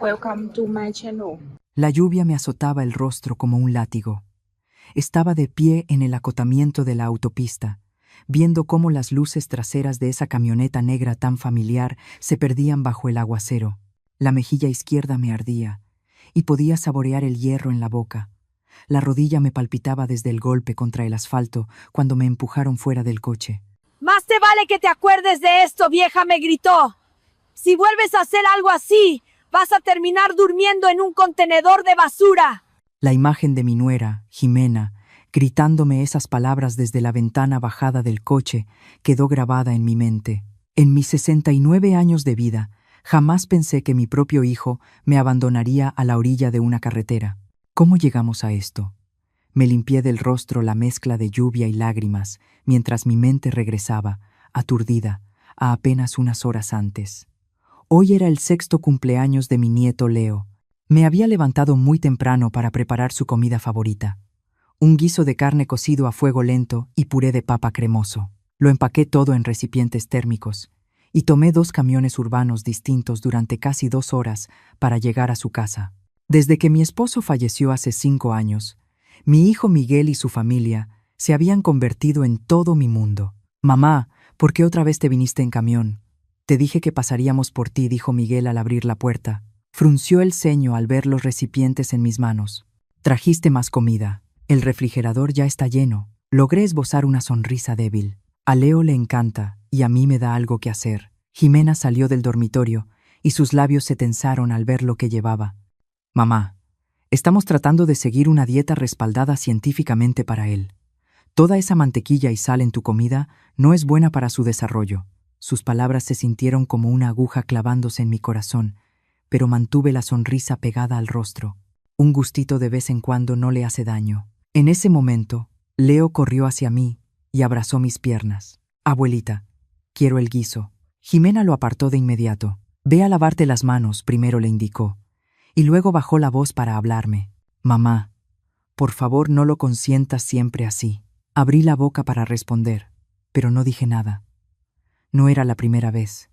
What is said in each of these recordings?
Welcome to my channel. La lluvia me azotaba el rostro como un látigo. Estaba de pie en el acotamiento de la autopista, viendo cómo las luces traseras de esa camioneta negra tan familiar se perdían bajo el aguacero. La mejilla izquierda me ardía, y podía saborear el hierro en la boca. La rodilla me palpitaba desde el golpe contra el asfalto cuando me empujaron fuera del coche. «Más te vale que te acuerdes de esto, vieja», me gritó. «Si vuelves a hacer algo así, vas a terminar durmiendo en un contenedor de basura». La imagen de mi nuera, Jimena, gritándome esas palabras desde la ventana bajada del coche, quedó grabada en mi mente. En mis 69 años de vida, jamás pensé que mi propio hijo me abandonaría a la orilla de una carretera. ¿Cómo llegamos a esto? Me limpié del rostro la mezcla de lluvia y lágrimas, mientras mi mente regresaba, aturdida, a apenas unas horas antes. Hoy era el 6º cumpleaños de mi nieto Leo. Me había levantado muy temprano para preparar su comida favorita. Un guiso de carne cocido a fuego lento y puré de papa cremoso. Lo empaqué todo en recipientes térmicos y tomé 2 camiones urbanos distintos durante casi 2 horas para llegar a su casa. Desde que mi esposo falleció hace 5 años, mi hijo Miguel y su familia se habían convertido en todo mi mundo. «Mamá, ¿por qué otra vez te viniste en camión? Te dije que pasaríamos por ti», dijo Miguel al abrir la puerta. Frunció el ceño al ver los recipientes en mis manos. «Trajiste más comida. El refrigerador ya está lleno». Logré esbozar una sonrisa débil. A Leo le encanta y a mí me da algo que hacer. Jimena salió del dormitorio y sus labios se tensaron al ver lo que llevaba. «Mamá, estamos tratando de seguir una dieta respaldada científicamente para él. Toda esa mantequilla y sal en tu comida no es buena para su desarrollo». Sus palabras se sintieron como una aguja clavándose en mi corazón, pero mantuve la sonrisa pegada al rostro. Un gustito de vez en cuando no le hace daño. En ese momento, Leo corrió hacia mí y abrazó mis piernas. «Abuelita, quiero el guiso». Jimena lo apartó de inmediato. «Ve a lavarte las manos», primero le indicó, y luego bajó la voz para hablarme. «Mamá, por favor no lo consientas siempre así». Abrí la boca para responder, pero no dije nada. No era la primera vez.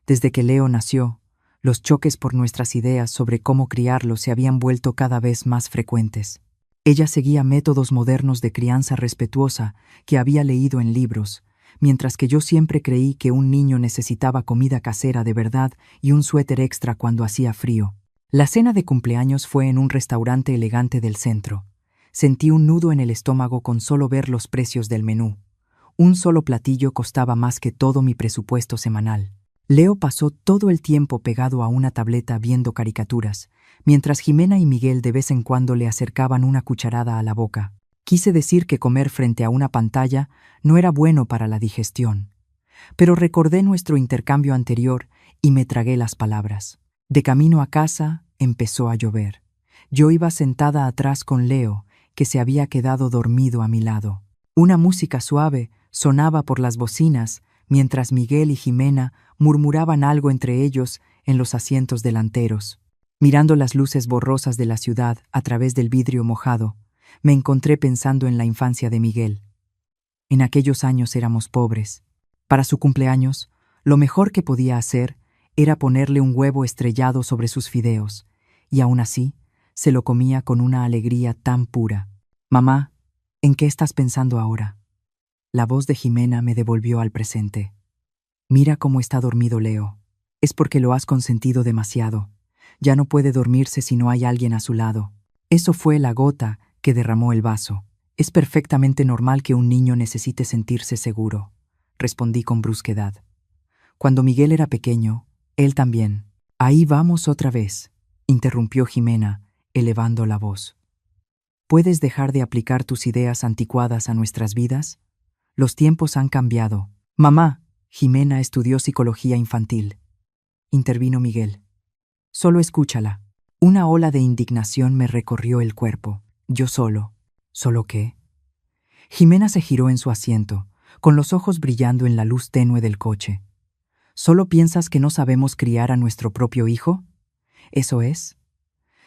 Desde que Leo nació, los choques por nuestras ideas sobre cómo criarlo se habían vuelto cada vez más frecuentes. Ella seguía métodos modernos de crianza respetuosa que había leído en libros, mientras que yo siempre creí que un niño necesitaba comida casera de verdad y un suéter extra cuando hacía frío. La cena de cumpleaños fue en un restaurante elegante del centro. Sentí un nudo en el estómago con solo ver los precios del menú. Un solo platillo costaba más que todo mi presupuesto semanal. Leo pasó todo el tiempo pegado a una tableta viendo caricaturas, mientras Jimena y Miguel de vez en cuando le acercaban una cucharada a la boca. Quise decir que comer frente a una pantalla no era bueno para la digestión, pero recordé nuestro intercambio anterior y me tragué las palabras. De camino a casa, empezó a llover. Yo iba sentada atrás con Leo, que se había quedado dormido a mi lado. Una música suave sonaba por las bocinas, mientras Miguel y Jimena murmuraban algo entre ellos en los asientos delanteros. Mirando las luces borrosas de la ciudad a través del vidrio mojado, me encontré pensando en la infancia de Miguel. En aquellos años éramos pobres. Para su cumpleaños, lo mejor que podía hacer era ponerle un huevo estrellado sobre sus fideos, y aún así se lo comía con una alegría tan pura. «Mamá, ¿en qué estás pensando ahora?». La voz de Jimena me devolvió al presente. «Mira cómo está dormido Leo. Es porque lo has consentido demasiado. Ya no puede dormirse si no hay alguien a su lado. Eso fue la gota que derramó el vaso. Es perfectamente normal que un niño necesite sentirse seguro», respondí con brusquedad. «Cuando Miguel era pequeño, él también». «Ahí vamos otra vez», interrumpió Jimena, elevando la voz. «¿Puedes dejar de aplicar tus ideas anticuadas a nuestras vidas? Los tiempos han cambiado». «Mamá», Jimena estudió psicología infantil. Intervino Miguel. «Solo escúchala». Una ola de indignación me recorrió el cuerpo. Yo solo. ¿Solo qué? Jimena se giró en su asiento, con los ojos brillando en la luz tenue del coche. ¿Solo piensas que no sabemos criar a nuestro propio hijo? ¿Eso es?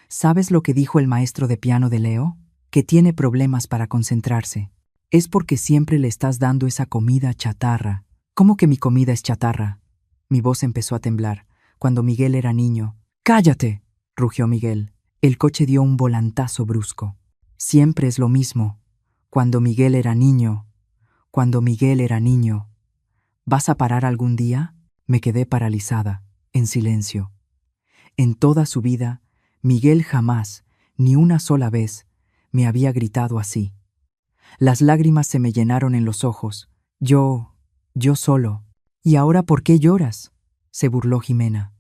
¿Sabes lo que dijo el maestro de piano de Leo? Que tiene problemas para concentrarse. Es porque siempre le estás dando esa comida chatarra. ¿Cómo que mi comida es chatarra? Mi voz empezó a temblar. Cuando Miguel era niño, ¡Cállate!, rugió Miguel. El coche dio un volantazo brusco. Siempre es lo mismo. Cuando Miguel era niño. ¿Vas a parar algún día? Me quedé paralizada, en silencio. En toda su vida, Miguel jamás, ni una sola vez, me había gritado así. Las lágrimas se me llenaron en los ojos. Yo solo. ¿Y ahora por qué lloras?, se burló Jimena.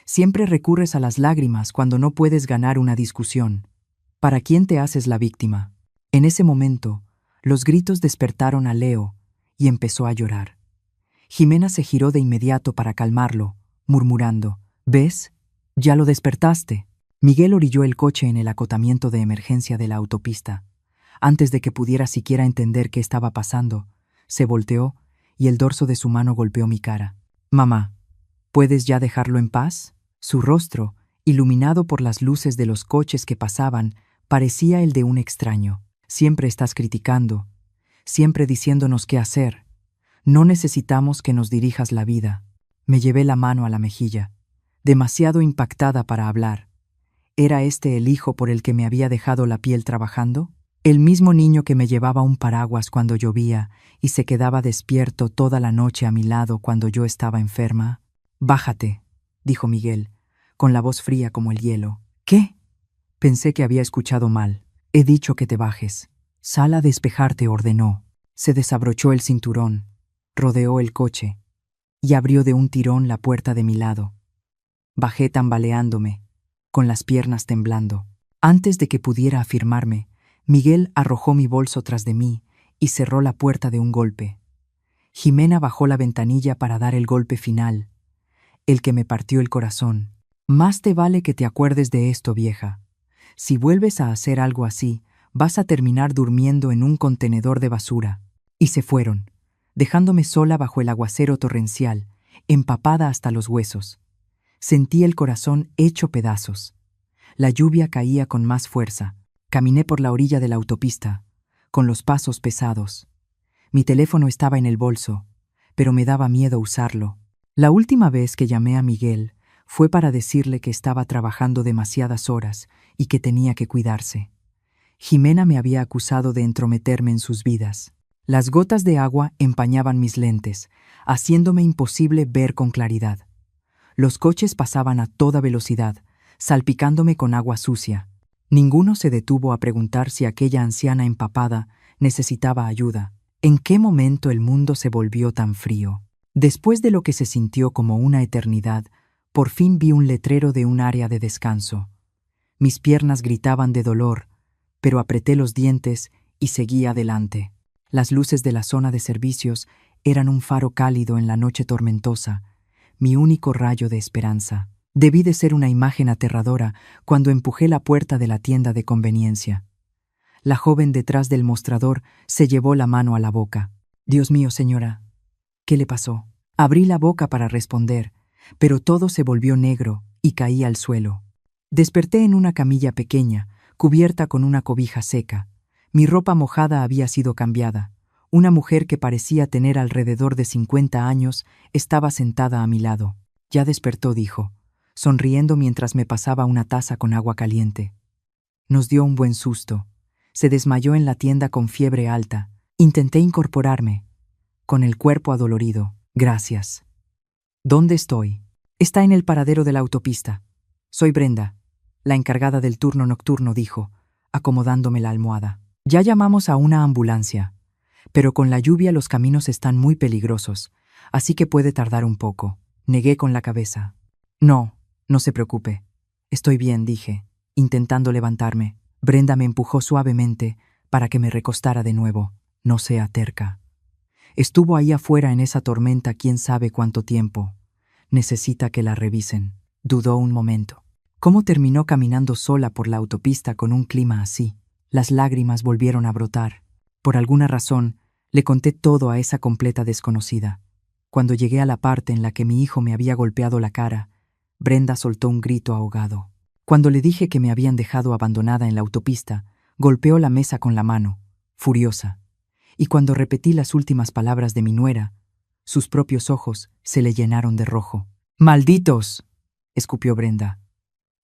Siempre recurres a las lágrimas cuando no puedes ganar una discusión. ¿Para quién te haces la víctima? En ese momento, los gritos despertaron a Leo y empezó a llorar. Jimena se giró de inmediato para calmarlo, murmurando: ¿Ves? Ya lo despertaste. Miguel orilló el coche en el acotamiento de emergencia de la autopista. Antes de que pudiera siquiera entender qué estaba pasando, se volteó y el dorso de su mano golpeó mi cara. Mamá, ¿puedes ya dejarlo en paz? Su rostro, iluminado por las luces de los coches que pasaban, parecía el de un extraño. Siempre estás criticando, siempre diciéndonos qué hacer. No necesitamos que nos dirijas la vida. Me llevé la mano a la mejilla, demasiado impactada para hablar. ¿Era este el hijo por el que me había dejado la piel trabajando? El mismo niño que me llevaba un paraguas cuando llovía y se quedaba despierto toda la noche a mi lado cuando yo estaba enferma. Bájate, dijo Miguel, con la voz fría como el hielo. ¿Qué? Pensé que había escuchado mal. He dicho que te bajes. Sal a despejarte, ordenó. Se desabrochó el cinturón, rodeó el coche y abrió de un tirón la puerta de mi lado. Bajé tambaleándome, con las piernas temblando. Antes de que pudiera afirmarme, Miguel arrojó mi bolso tras de mí y cerró la puerta de un golpe. Jimena bajó la ventanilla para dar el golpe final, el que me partió el corazón. Más te vale que te acuerdes de esto, vieja. Si vuelves a hacer algo así, vas a terminar durmiendo en un contenedor de basura. Y se fueron, dejándome sola bajo el aguacero torrencial, empapada hasta los huesos. Sentí el corazón hecho pedazos. La lluvia caía con más fuerza. Caminé por la orilla de la autopista, con los pasos pesados. Mi teléfono estaba en el bolso, pero me daba miedo usarlo. La última vez que llamé a Miguel fue para decirle que estaba trabajando demasiadas horas y que tenía que cuidarse. Jimena me había acusado de entrometerme en sus vidas. Las gotas de agua empañaban mis lentes, haciéndome imposible ver con claridad. Los coches pasaban a toda velocidad, salpicándome con agua sucia. Ninguno se detuvo a preguntar si aquella anciana empapada necesitaba ayuda. ¿En qué momento el mundo se volvió tan frío? Después de lo que se sintió como una eternidad, por fin vi un letrero de un área de descanso. Mis piernas gritaban de dolor, pero apreté los dientes y seguí adelante. Las luces de la zona de servicios eran un faro cálido en la noche tormentosa, mi único rayo de esperanza. Debí de ser una imagen aterradora cuando empujé la puerta de la tienda de conveniencia. La joven detrás del mostrador se llevó la mano a la boca. Dios mío, señora, ¿qué le pasó? Abrí la boca para responder, pero todo se volvió negro y caí al suelo. Desperté en una camilla pequeña, cubierta con una cobija seca. Mi ropa mojada había sido cambiada. Una mujer que parecía tener alrededor de 50 años estaba sentada a mi lado. Ya despertó, dijo, sonriendo mientras me pasaba una taza con agua caliente. Nos dio un buen susto. Se desmayó en la tienda con fiebre alta. Intenté incorporarme, con el cuerpo adolorido. Gracias. ¿Dónde estoy? Está en el paradero de la autopista. Soy Brenda, la encargada del turno nocturno, dijo, acomodándome la almohada. Ya llamamos a una ambulancia, pero con la lluvia los caminos están muy peligrosos, así que puede tardar un poco. Negué con la cabeza. No se preocupe. Estoy bien, dije, intentando levantarme. Brenda me empujó suavemente para que me recostara de nuevo. No sea terca. Estuvo ahí afuera en esa tormenta quién sabe cuánto tiempo. Necesita que la revisen. Dudó un momento. ¿Cómo terminó caminando sola por la autopista con un clima así? Las lágrimas volvieron a brotar. Por alguna razón, le conté todo a esa completa desconocida. Cuando llegué a la parte en la que mi hijo me había golpeado la cara, Brenda soltó un grito ahogado. Cuando le dije que me habían dejado abandonada en la autopista, golpeó la mesa con la mano, furiosa. Y cuando repetí las últimas palabras de mi nuera, sus propios ojos se le llenaron de rojo. ¡Malditos!, escupió Brenda.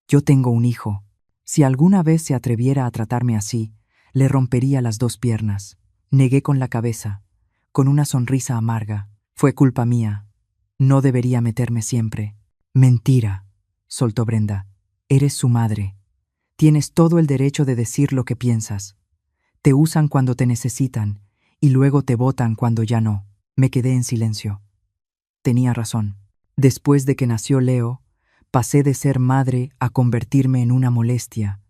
Yo tengo un hijo. Si alguna vez se atreviera a tratarme así, le rompería las 2 piernas. Negué con la cabeza, con una sonrisa amarga. Fue culpa mía. No debería meterme siempre. Mentira, soltó Brenda. Eres su madre. Tienes todo el derecho de decir lo que piensas. Te usan cuando te necesitan y luego te botan cuando ya no. Me quedé en silencio. Tenía razón. Después de que nació Leo, pasé de ser madre a convertirme en una molestia,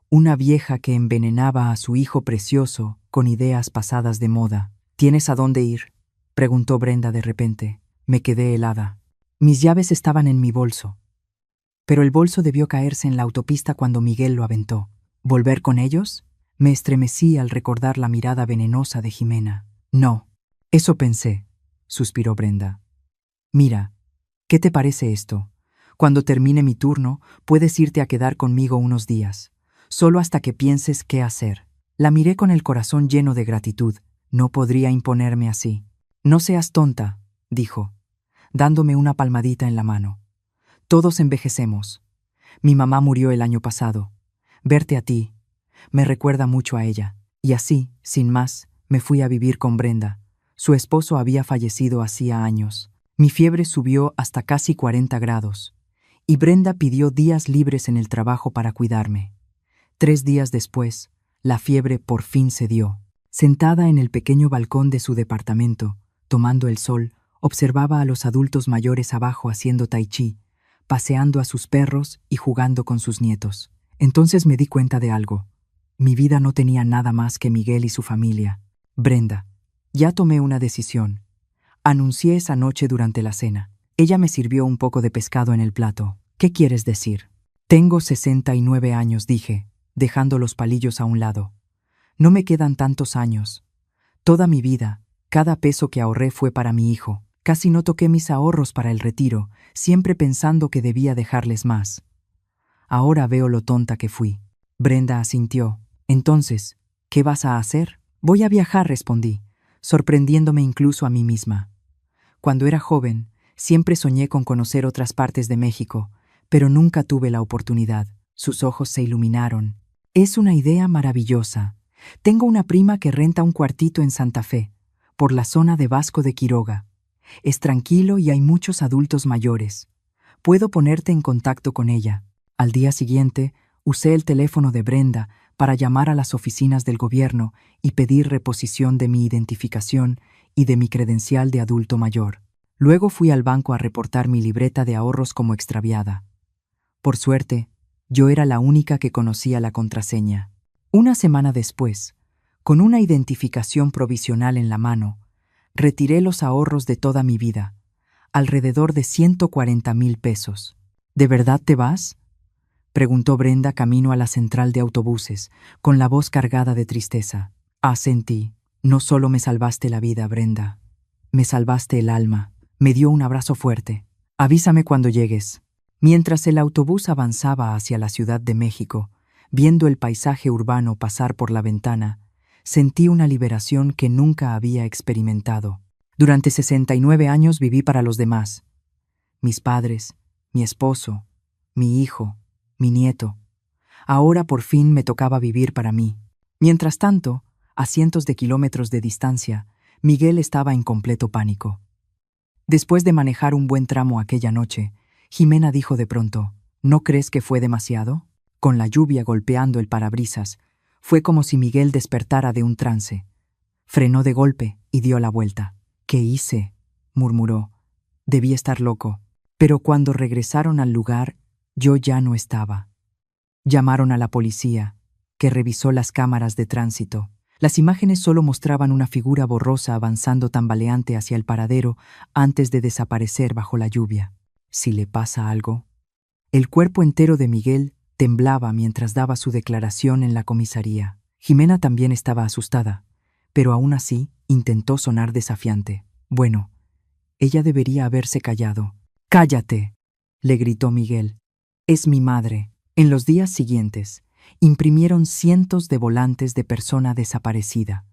una vieja que envenenaba a su hijo precioso con ideas pasadas de moda. ¿Tienes a dónde ir?, preguntó Brenda de repente. Me quedé helada. Mis llaves estaban en mi bolso, pero el bolso debió caerse en la autopista cuando Miguel lo aventó. ¿Volver con ellos? Me estremecí al recordar la mirada venenosa de Jimena. No, eso pensé, suspiró Brenda. Mira, ¿qué te parece esto? Cuando termine mi turno, puedes irte a quedar conmigo unos días, solo hasta que pienses qué hacer. La miré con el corazón lleno de gratitud. No podría imponerme así. No seas tonta, dijo, dándome una palmadita en la mano. Todos envejecemos. Mi mamá murió el año pasado. Verte a ti me recuerda mucho a ella. Y así, sin más, me fui a vivir con Brenda. Su esposo había fallecido hacía años. Mi fiebre subió hasta casi 40 grados. Y Brenda pidió días libres en el trabajo para cuidarme. 3 días después, la fiebre por fin cedió. Sentada en el pequeño balcón de su departamento, tomando el sol, observaba a los adultos mayores abajo haciendo tai chi, paseando a sus perros y jugando con sus nietos. Entonces me di cuenta de algo. Mi vida no tenía nada más que Miguel y su familia. Brenda. Ya tomé una decisión. Anuncié esa noche durante la cena. Ella me sirvió un poco de pescado en el plato. ¿Qué quieres decir? Tengo 69 años, dije, dejando los palillos a un lado. No me quedan tantos años. Toda mi vida, cada peso que ahorré fue para mi hijo. Casi no toqué mis ahorros para el retiro, siempre pensando que debía dejarles más. Ahora veo lo tonta que fui. Brenda asintió. Entonces, ¿qué vas a hacer? Voy a viajar, respondí, sorprendiéndome incluso a mí misma. Cuando era joven, siempre soñé con conocer otras partes de México, pero nunca tuve la oportunidad. Sus ojos se iluminaron. Es una idea maravillosa. Tengo una prima que renta un cuartito en Santa Fe, por la zona de Vasco de Quiroga. Es tranquilo y hay muchos adultos mayores. Puedo ponerte en contacto con ella. Al día siguiente, usé el teléfono de Brenda para llamar a las oficinas del gobierno y pedir reposición de mi identificación y de mi credencial de adulto mayor. Luego fui al banco a reportar mi libreta de ahorros como extraviada. Por suerte, yo era la única que conocía la contraseña. Una semana después, con una identificación provisional en la mano, retiré los ahorros de toda mi vida, alrededor de 140,000 pesos. ¿De verdad te vas?, preguntó Brenda camino a la central de autobuses, con la voz cargada de tristeza. Asentí. No solo me salvaste la vida, Brenda. Me salvaste el alma. Me dio un abrazo fuerte. Avísame cuando llegues. Mientras el autobús avanzaba hacia la Ciudad de México, viendo el paisaje urbano pasar por la ventana, sentí una liberación que nunca había experimentado. Durante 69 años viví para los demás. Mis padres, mi esposo, mi hijo, mi nieto. Ahora por fin me tocaba vivir para mí. Mientras tanto, a cientos de kilómetros de distancia, Miguel estaba en completo pánico. Después de manejar un buen tramo aquella noche, Jimena dijo de pronto, ¿no crees que fue demasiado? Con la lluvia golpeando el parabrisas, fue como si Miguel despertara de un trance. Frenó de golpe y dio la vuelta. ¿Qué hice?, murmuró. Debí estar loco. Pero cuando regresaron al lugar, yo ya no estaba. Llamaron a la policía, que revisó las cámaras de tránsito. Las imágenes solo mostraban una figura borrosa avanzando tambaleante hacia el paradero antes de desaparecer bajo la lluvia. ¿Si le pasa algo? El cuerpo entero de Miguel temblaba mientras daba su declaración en la comisaría. Jimena también estaba asustada, pero aún así intentó sonar desafiante. Bueno, ella debería haberse callado. «¡Cállate!», le gritó Miguel. «Es mi madre». En los días siguientes, imprimieron cientos de volantes de persona desaparecida.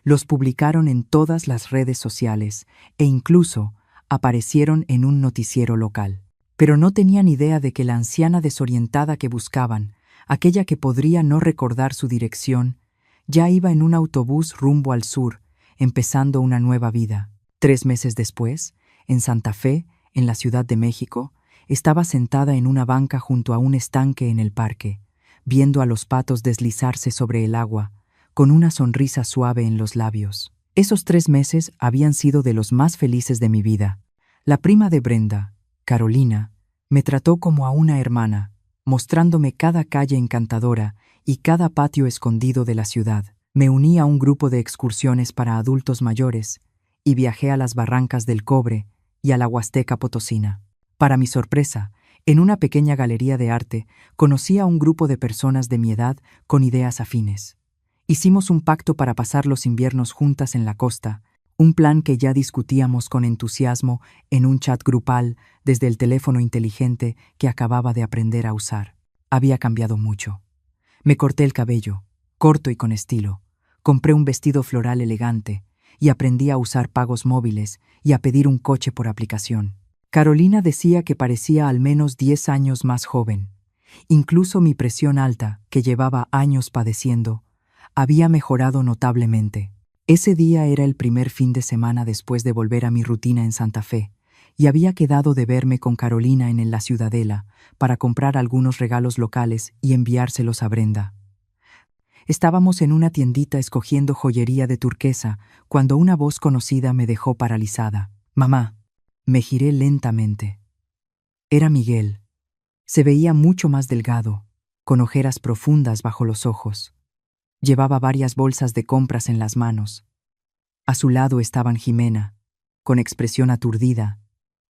Los publicaron en todas las redes sociales e incluso aparecieron en un noticiero local. pero no tenían idea de que la anciana desorientada que buscaban, aquella que podría no recordar su dirección, ya iba en un autobús rumbo al sur, empezando una nueva vida. 3 meses después, en Santa Fe, en la Ciudad de México, estaba sentada en una banca junto a un estanque en el parque, viendo a los patos deslizarse sobre el agua, con una sonrisa suave en los labios. Esos 3 meses habían sido de los más felices de mi vida. La prima de Brenda, Carolina, me trató como a una hermana, mostrándome cada calle encantadora y cada patio escondido de la ciudad. Me uní a un grupo de excursiones para adultos mayores y viajé a las Barrancas del Cobre y a la Huasteca Potosina. Para mi sorpresa, en una pequeña galería de arte, conocí a un grupo de personas de mi edad con ideas afines. Hicimos un pacto para pasar los inviernos juntas en la costa, un plan que ya discutíamos con entusiasmo en un chat grupal desde el teléfono inteligente que acababa de aprender a usar. Había cambiado mucho. Me corté el cabello, corto y con estilo. Compré un vestido floral elegante y aprendí a usar pagos móviles y a pedir un coche por aplicación. Carolina decía que parecía al menos 10 años más joven. Incluso mi presión alta, que llevaba años padeciendo, había mejorado notablemente. Ese día era el primer fin de semana después de volver a mi rutina en Santa Fe, y había quedado de verme con Carolina en la Ciudadela para comprar algunos regalos locales y enviárselos a Brenda. Estábamos en una tiendita escogiendo joyería de turquesa cuando una voz conocida me dejó paralizada. «Mamá». Me giré lentamente. Era Miguel. Se veía mucho más delgado, con ojeras profundas bajo los ojos. Llevaba varias bolsas de compras en las manos. A su lado estaban Jimena, con expresión aturdida,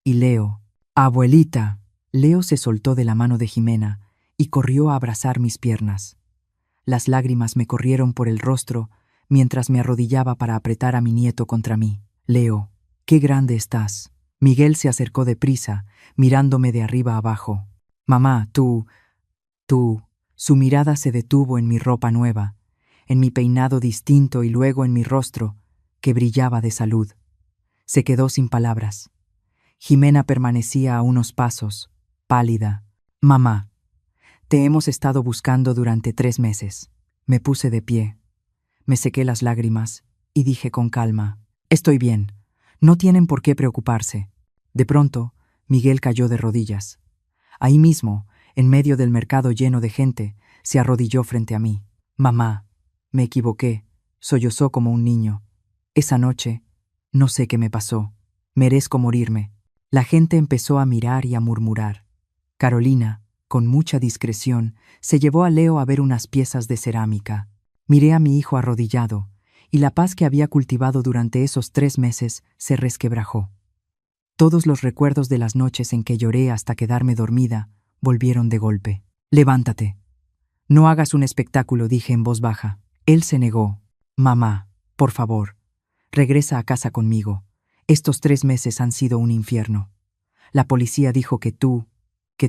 y Leo. «Abuelita». Leo se soltó de la mano de Jimena y corrió a abrazar mis piernas. Las lágrimas me corrieron por el rostro mientras me arrodillaba para apretar a mi nieto contra mí. «Leo, qué grande estás». Miguel se acercó deprisa, mirándome de arriba abajo. «Mamá, tú... Su mirada se detuvo en mi ropa nueva, en mi peinado distinto y luego en mi rostro, que brillaba de salud. Se quedó sin palabras. Jimena permanecía a unos pasos, pálida. «Mamá, te hemos estado buscando durante 3 meses». Me puse de pie. Me sequé las lágrimas y dije con calma: «Estoy bien. No tienen por qué preocuparse». De pronto, Miguel cayó de rodillas. Ahí mismo, en medio del mercado lleno de gente, se arrodilló frente a mí. «Mamá, me equivoqué», sollozó como un niño. «Esa noche, no sé qué me pasó. Merezco morirme». La gente empezó a mirar y a murmurar. Carolina, con mucha discreción, se llevó a Leo a ver unas piezas de cerámica. Miré a mi hijo arrodillado, y la paz que había cultivado durante esos 3 meses se resquebrajó. Todos los recuerdos de las noches en que lloré hasta quedarme dormida volvieron de golpe. «Levántate. No hagas un espectáculo», dije en voz baja. Él se negó. «Mamá, por favor, regresa a casa conmigo. Estos 3 meses han sido un infierno. La policía dijo que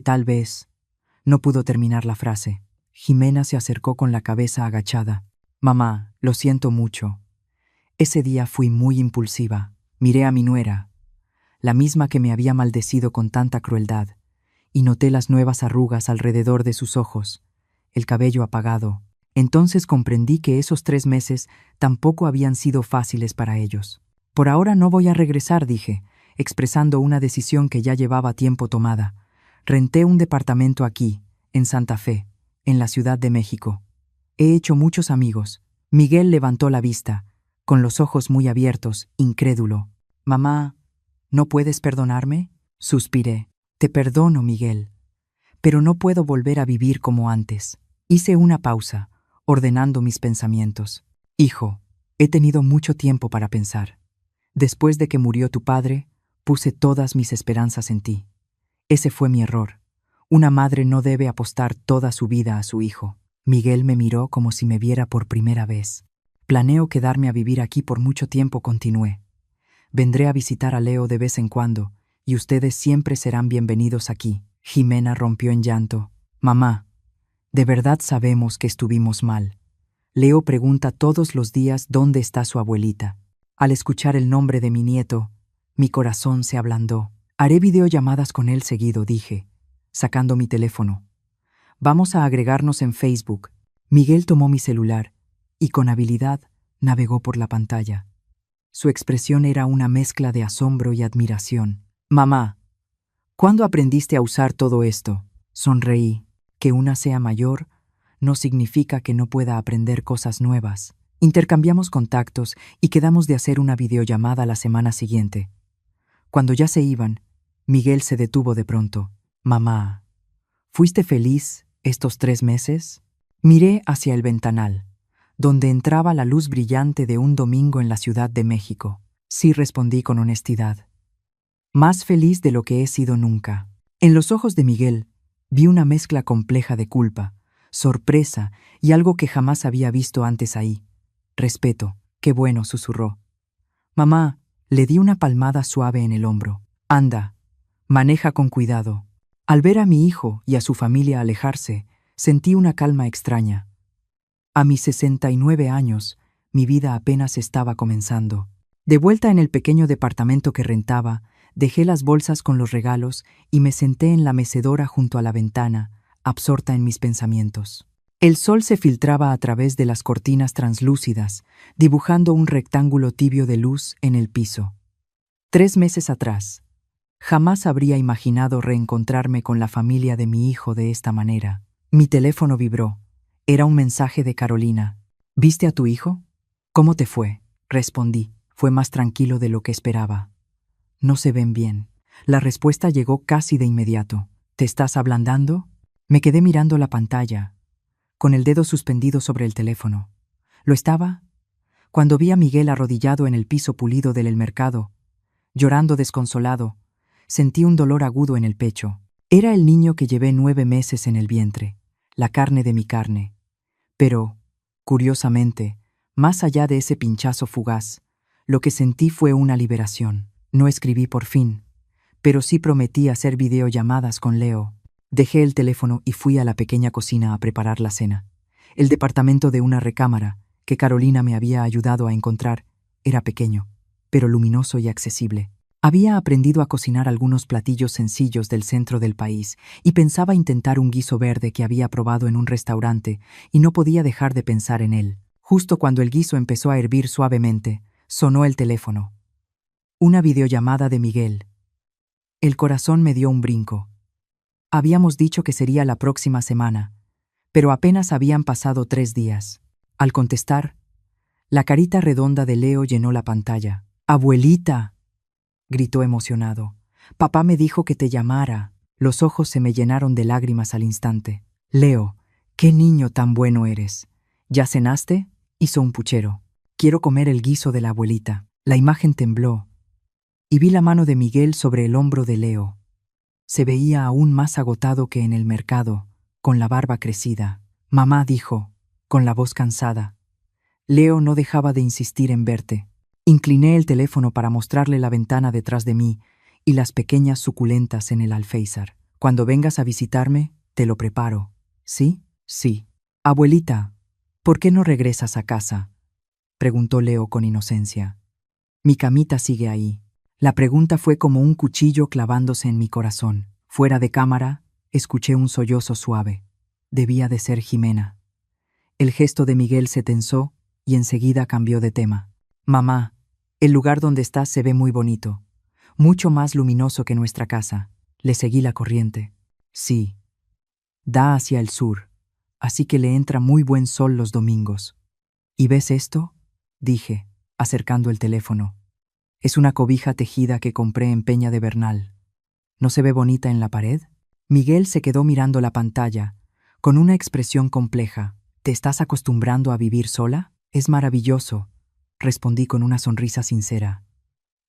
tal vez...». No pudo terminar la frase. Jimena se acercó con la cabeza agachada. «Mamá, lo siento mucho. Ese día fui muy impulsiva. Miré a mi nuera, la misma que me había maldecido con tanta crueldad, y noté las nuevas arrugas alrededor de sus ojos, el cabello apagado. Entonces comprendí que esos 3 meses tampoco habían sido fáciles para ellos. «Por ahora no voy a regresar», dije, expresando una decisión que ya llevaba tiempo tomada. «Renté un departamento aquí, en Santa Fe, en la Ciudad de México. He hecho muchos amigos». Miguel levantó la vista, con los ojos muy abiertos, incrédulo. «Mamá, ¿no puedes perdonarme?», suspiré. «Te perdono, Miguel, pero no puedo volver a vivir como antes». Hice una pausa, ordenando mis pensamientos. «Hijo, he tenido mucho tiempo para pensar. Después de que murió tu padre, puse todas mis esperanzas en ti. Ese fue mi error. Una madre no debe apostar toda su vida a su hijo». Miguel me miró como si me viera por primera vez. «Planeo quedarme a vivir aquí por mucho tiempo», continué. «Vendré a visitar a Leo de vez en cuando, y ustedes siempre serán bienvenidos aquí». Jimena rompió en llanto. «Mamá, de verdad sabemos que estuvimos mal. Leo pregunta todos los días dónde está su abuelita». Al escuchar el nombre de mi nieto, mi corazón se ablandó. Haré videollamadas con él seguido, dije, sacando mi teléfono. Vamos a agregarnos en Facebook. Miguel tomó mi celular y con habilidad navegó por la pantalla. Su expresión era una mezcla de asombro y admiración. Mamá, ¿cuándo aprendiste a usar todo esto? Sonreí. Que una sea mayor no significa que no pueda aprender cosas nuevas. Intercambiamos contactos y quedamos de hacer una videollamada la semana siguiente. Cuando ya se iban, Miguel se detuvo de pronto. Mamá, ¿fuiste feliz estos 3 meses? Miré hacia el ventanal, donde entraba la luz brillante de un domingo en la Ciudad de México. Sí, respondí con honestidad. Más feliz de lo que he sido nunca. En los ojos de Miguel vi una mezcla compleja de culpa, sorpresa y algo que jamás había visto antes ahí. Respeto. Qué bueno, susurró. Mamá, le di una palmada suave en el hombro. Anda, maneja con cuidado. Al ver a mi hijo y a su familia alejarse, sentí una calma extraña. A mis 69 años, mi vida apenas estaba comenzando. De vuelta en el pequeño departamento que rentaba, dejé las bolsas con los regalos y me senté en la mecedora junto a la ventana, absorta en mis pensamientos. El sol se filtraba a través de las cortinas translúcidas, dibujando un rectángulo tibio de luz en el piso. 3 meses atrás, jamás habría imaginado reencontrarme con la familia de mi hijo de esta manera. Mi teléfono vibró. Era un mensaje de Carolina. ¿Viste a tu hijo? ¿Cómo te fue? Respondí. Fue más tranquilo de lo que esperaba. No se ven bien. La respuesta llegó casi de inmediato. ¿Te estás ablandando? Me quedé mirando la pantalla, con el dedo suspendido sobre el teléfono. ¿Lo estaba? Cuando vi a Miguel arrodillado en el piso pulido del mercado, llorando desconsolado, sentí un dolor agudo en el pecho. Era el niño que llevé 9 meses en el vientre, la carne de mi carne. Pero, curiosamente, más allá de ese pinchazo fugaz, lo que sentí fue una liberación. No escribí por fin, pero sí prometí hacer videollamadas con Leo. Dejé el teléfono y fui a la pequeña cocina a preparar la cena. El departamento de una recámara, que Carolina me había ayudado a encontrar, era pequeño, pero luminoso y accesible. Había aprendido a cocinar algunos platillos sencillos del centro del país y pensaba intentar un guiso verde que había probado en un restaurante y no podía dejar de pensar en él. Justo cuando el guiso empezó a hervir suavemente, sonó el teléfono. Una videollamada de Miguel. El corazón me dio un brinco. Habíamos dicho que sería la próxima semana, pero apenas habían pasado 3 días. Al contestar, la carita redonda de Leo llenó la pantalla. «¡Abuelita!», gritó emocionado. «Papá me dijo que te llamara». Los ojos se me llenaron de lágrimas al instante. «Leo, qué niño tan bueno eres. ¿Ya cenaste?», hizo un puchero. «Quiero comer el guiso de la abuelita». La imagen tembló y vi la mano de Miguel sobre el hombro de Leo. Se veía aún más agotado que en el mercado, con la barba crecida. «Mamá», dijo, con la voz cansada. «Leo no dejaba de insistir en verte». Incliné el teléfono para mostrarle la ventana detrás de mí y las pequeñas suculentas en el alféizar. «Cuando vengas a visitarme, te lo preparo». «¿Sí?» «Sí». «Abuelita, ¿por qué no regresas a casa?», preguntó Leo con inocencia. «Mi camita sigue ahí». La pregunta fue como un cuchillo clavándose en mi corazón. Fuera de cámara, escuché un sollozo suave. Debía de ser Jimena. El gesto de Miguel se tensó y enseguida cambió de tema. «Mamá, el lugar donde estás se ve muy bonito, mucho más luminoso que nuestra casa». Le seguí la corriente. «Sí, da hacia el sur, así que le entra muy buen sol los domingos». «¿Y ves esto?», dije, acercando el teléfono. «Es una cobija tejida que compré en Peña de Bernal. ¿No se ve bonita en la pared?». Miguel se quedó mirando la pantalla, con una expresión compleja. «¿Te estás acostumbrando a vivir sola?». «Es maravilloso», respondí con una sonrisa sincera.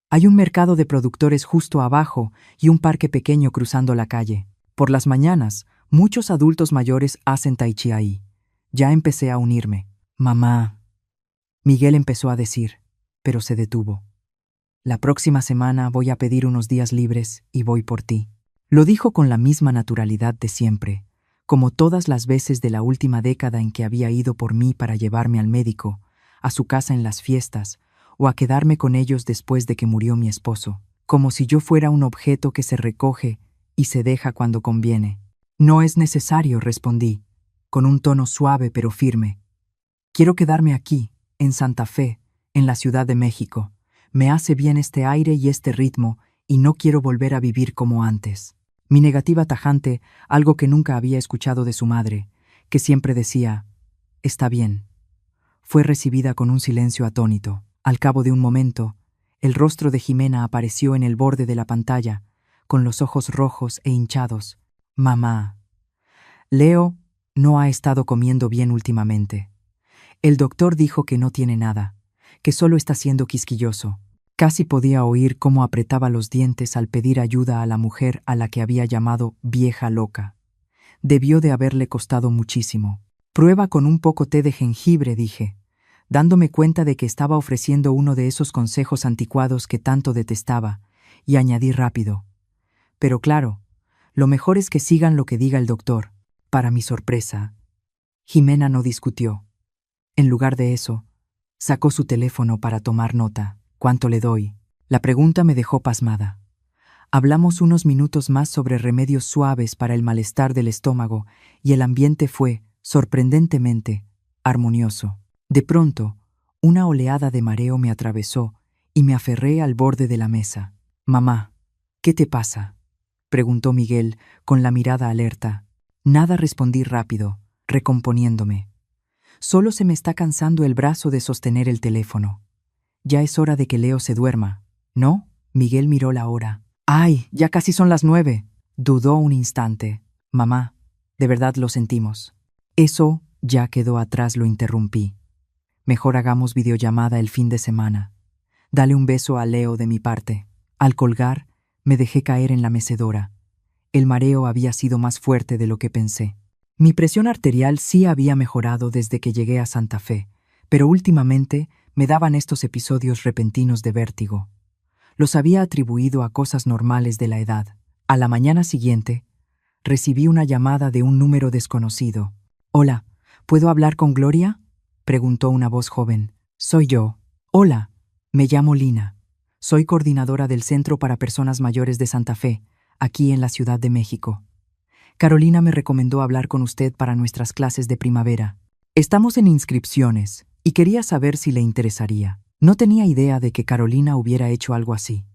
«Hay un mercado de productores justo abajo y un parque pequeño cruzando la calle. Por las mañanas, muchos adultos mayores hacen tai chi ahí. Ya empecé a unirme». «Mamá», Miguel empezó a decir, pero se detuvo. «La próxima semana voy a pedir unos días libres y voy por ti». Lo dijo con la misma naturalidad de siempre, como todas las veces de la última década en que había ido por mí para llevarme al médico, a su casa en las fiestas, o a quedarme con ellos después de que murió mi esposo. como si yo fuera un objeto que se recoge y se deja cuando conviene. No es necesario, respondí, con un tono suave pero firme. Quiero quedarme aquí, en Santa Fe, en la Ciudad de México. Me hace bien este aire y este ritmo, y no quiero volver a vivir como antes. Mi negativa tajante, algo que nunca había escuchado de su madre, que siempre decía, «Está bien», fue recibida con un silencio atónito. Al cabo de un momento, el rostro de Jimena apareció en el borde de la pantalla, con los ojos rojos e hinchados. «Mamá, Leo no ha estado comiendo bien últimamente. El doctor dijo que no tiene nada, que solo está siendo quisquilloso». Casi podía oír cómo apretaba los dientes al pedir ayuda a la mujer a la que había llamado vieja loca. Debió de haberle costado muchísimo. «Prueba con un poco té de jengibre», dije, dándome cuenta de que estaba ofreciendo uno de esos consejos anticuados que tanto detestaba, y añadí rápido, «Pero claro, lo mejor es que sigan lo que diga el doctor». Para mi sorpresa, Jimena no discutió. En lugar de eso, sacó su teléfono para tomar nota. «¿Cuánto le doy?». La pregunta me dejó pasmada. Hablamos unos minutos más sobre remedios suaves para el malestar del estómago y el ambiente fue, sorprendentemente, armonioso. De pronto, una oleada de mareo me atravesó y me aferré al borde de la mesa. «Mamá, ¿qué te pasa?», preguntó Miguel con la mirada alerta. «Nada», respondí rápido, recomponiéndome. «Solo se me está cansando el brazo de sostener el teléfono. Ya es hora de que Leo se duerma, ¿no?». Miguel miró la hora. «¡Ay, ya casi son las 9!». Dudó un instante. «Mamá, de verdad lo sentimos». «Eso ya quedó atrás», lo interrumpí. «Mejor hagamos videollamada el fin de semana. Dale un beso a Leo de mi parte». Al colgar, me dejé caer en la mecedora. El mareo había sido más fuerte de lo que pensé. Mi presión arterial sí había mejorado desde que llegué a Santa Fe, pero últimamente me daban estos episodios repentinos de vértigo. Los había atribuido a cosas normales de la edad. A la mañana siguiente, recibí una llamada de un número desconocido. «Hola, ¿puedo hablar con Gloria?», preguntó una voz joven. «Soy yo». «Hola, me llamo Lina. Soy coordinadora del Centro para Personas Mayores de Santa Fe, aquí en la Ciudad de México. Carolina me recomendó hablar con usted para nuestras clases de primavera. Estamos en inscripciones y quería saber si le interesaría». No tenía idea de que Carolina hubiera hecho algo así.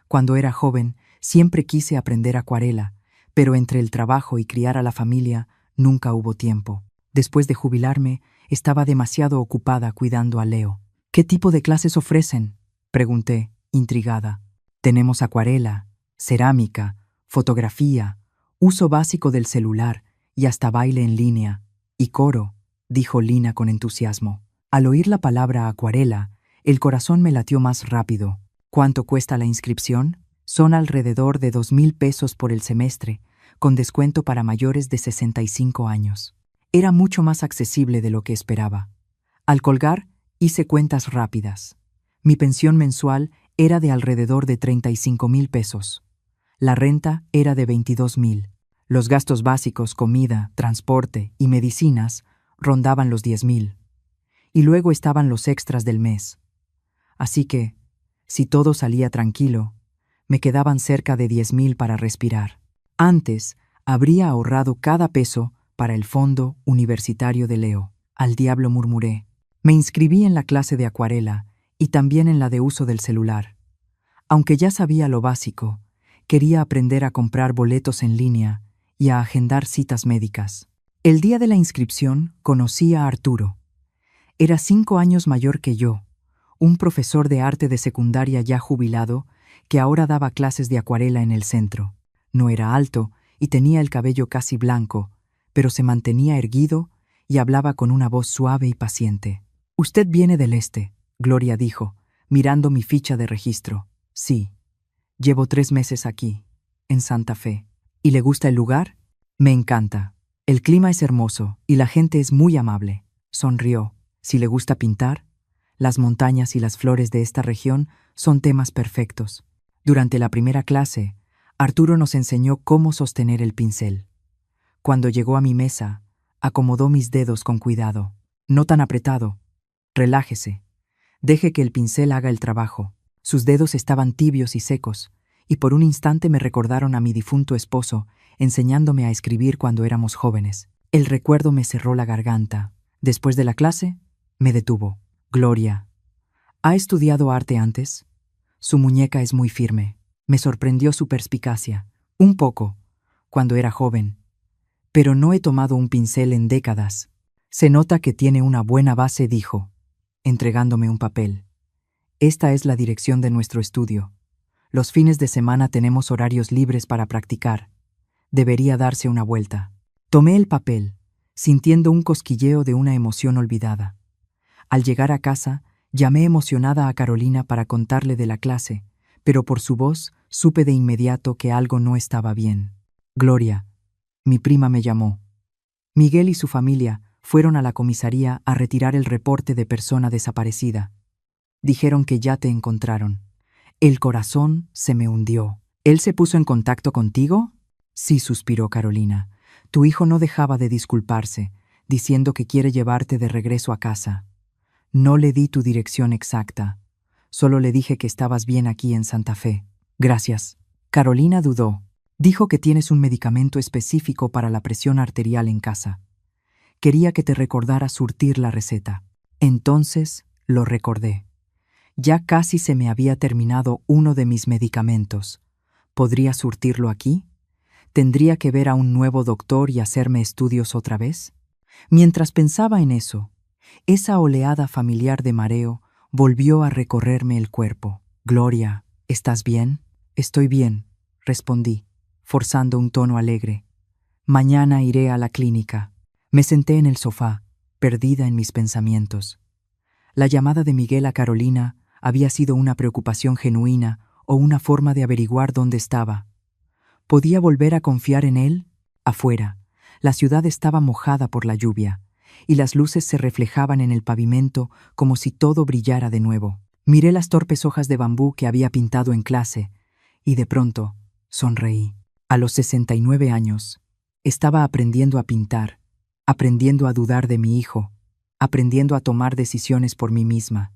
Cuando era joven, siempre quise aprender acuarela, pero entre el trabajo y criar a la familia, nunca hubo tiempo. Después de jubilarme, estaba demasiado ocupada cuidando a Leo. «¿Qué tipo de clases ofrecen?», pregunté, intrigada. «Tenemos acuarela, cerámica, fotografía, uso básico del celular y hasta baile en línea. Y coro», dijo Lina con entusiasmo. Al oír la palabra acuarela, el corazón me latió más rápido. «¿Cuánto cuesta la inscripción?». «Son alrededor de 2,000 pesos por el semestre, con descuento para mayores de 65 años». Era mucho más accesible de lo que esperaba. Al colgar, hice cuentas rápidas. Mi pensión mensual era de alrededor de 35,000 pesos. La renta era de 22,000. Los gastos básicos, comida, transporte y medicinas, rondaban los 10,000. Y luego estaban los extras del mes. Así que, si todo salía tranquilo, me quedaban cerca de 10,000 para respirar. Antes, habría ahorrado cada peso para el fondo universitario de Leo. «Al diablo», murmuré. Me inscribí en la clase de acuarela y también en la de uso del celular. Aunque ya sabía lo básico, quería aprender a comprar boletos en línea y a agendar citas médicas. El día de la inscripción conocí a Arturo. Era 5 años mayor que yo, un profesor de arte de secundaria ya jubilado que ahora daba clases de acuarela en el centro. No era alto y tenía el cabello casi blanco, pero se mantenía erguido y hablaba con una voz suave y paciente. «Usted viene del este», Gloria dijo, mirando mi ficha de registro. «Sí, llevo 3 meses aquí, en Santa Fe». «¿Y le gusta el lugar?». «Me encanta. El clima es hermoso y la gente es muy amable». Sonrió. «Si le gusta pintar, las montañas y las flores de esta región son temas perfectos». Durante la primera clase, Arturo nos enseñó cómo sostener el pincel. Cuando llegó a mi mesa, acomodó mis dedos con cuidado. «No tan apretado. Relájese. Deje que el pincel haga el trabajo». Sus dedos estaban tibios y secos, y por un instante me recordaron a mi difunto esposo, enseñándome a escribir cuando éramos jóvenes. El recuerdo me cerró la garganta. Después de la clase, me detuvo. Gloria, ¿ha estudiado arte antes? Su muñeca es muy firme. Me sorprendió su perspicacia. Un poco, cuando era joven. Pero no he tomado un pincel en décadas. Se nota que tiene una buena base, dijo, entregándome un papel. Esta es la dirección de nuestro estudio. Los fines de semana tenemos horarios libres para practicar. Debería darse una vuelta. Tomé el papel, sintiendo un cosquilleo de una emoción olvidada. Al llegar a casa, llamé emocionada a Carolina para contarle de la clase, pero por su voz supe de inmediato que algo no estaba bien. Gloria, mi prima me llamó. Miguel y su familia fueron a la comisaría a retirar el reporte de persona desaparecida. Dijeron que ya te encontraron. El corazón se me hundió. ¿Él se puso en contacto contigo? Sí, suspiró Carolina. Tu hijo no dejaba de disculparse, diciendo que quiere llevarte de regreso a casa. No le di tu dirección exacta. Solo le dije que estabas bien aquí en Santa Fe. Gracias. Carolina dudó. Dijo que tienes un medicamento específico para la presión arterial en casa. Quería que te recordara surtir la receta. Entonces lo recordé. Ya casi se me había terminado uno de mis medicamentos. ¿Podría surtirlo aquí? ¿Tendría que ver a un nuevo doctor y hacerme estudios otra vez? Mientras pensaba en eso, esa oleada familiar de mareo volvió a recorrerme el cuerpo. Gloria, ¿estás bien? Estoy bien, respondí, forzando un tono alegre. Mañana iré a la clínica. Me senté en el sofá, perdida en mis pensamientos. La llamada de Miguel a Carolina había sido una preocupación genuina o una forma de averiguar dónde estaba. ¿Podía volver a confiar en él? Afuera, la ciudad estaba mojada por la lluvia, y las luces se reflejaban en el pavimento como si todo brillara de nuevo. Miré las torpes hojas de bambú que había pintado en clase, y de pronto sonreí. A los 69 años, estaba aprendiendo a pintar, aprendiendo a dudar de mi hijo, aprendiendo a tomar decisiones por mí misma.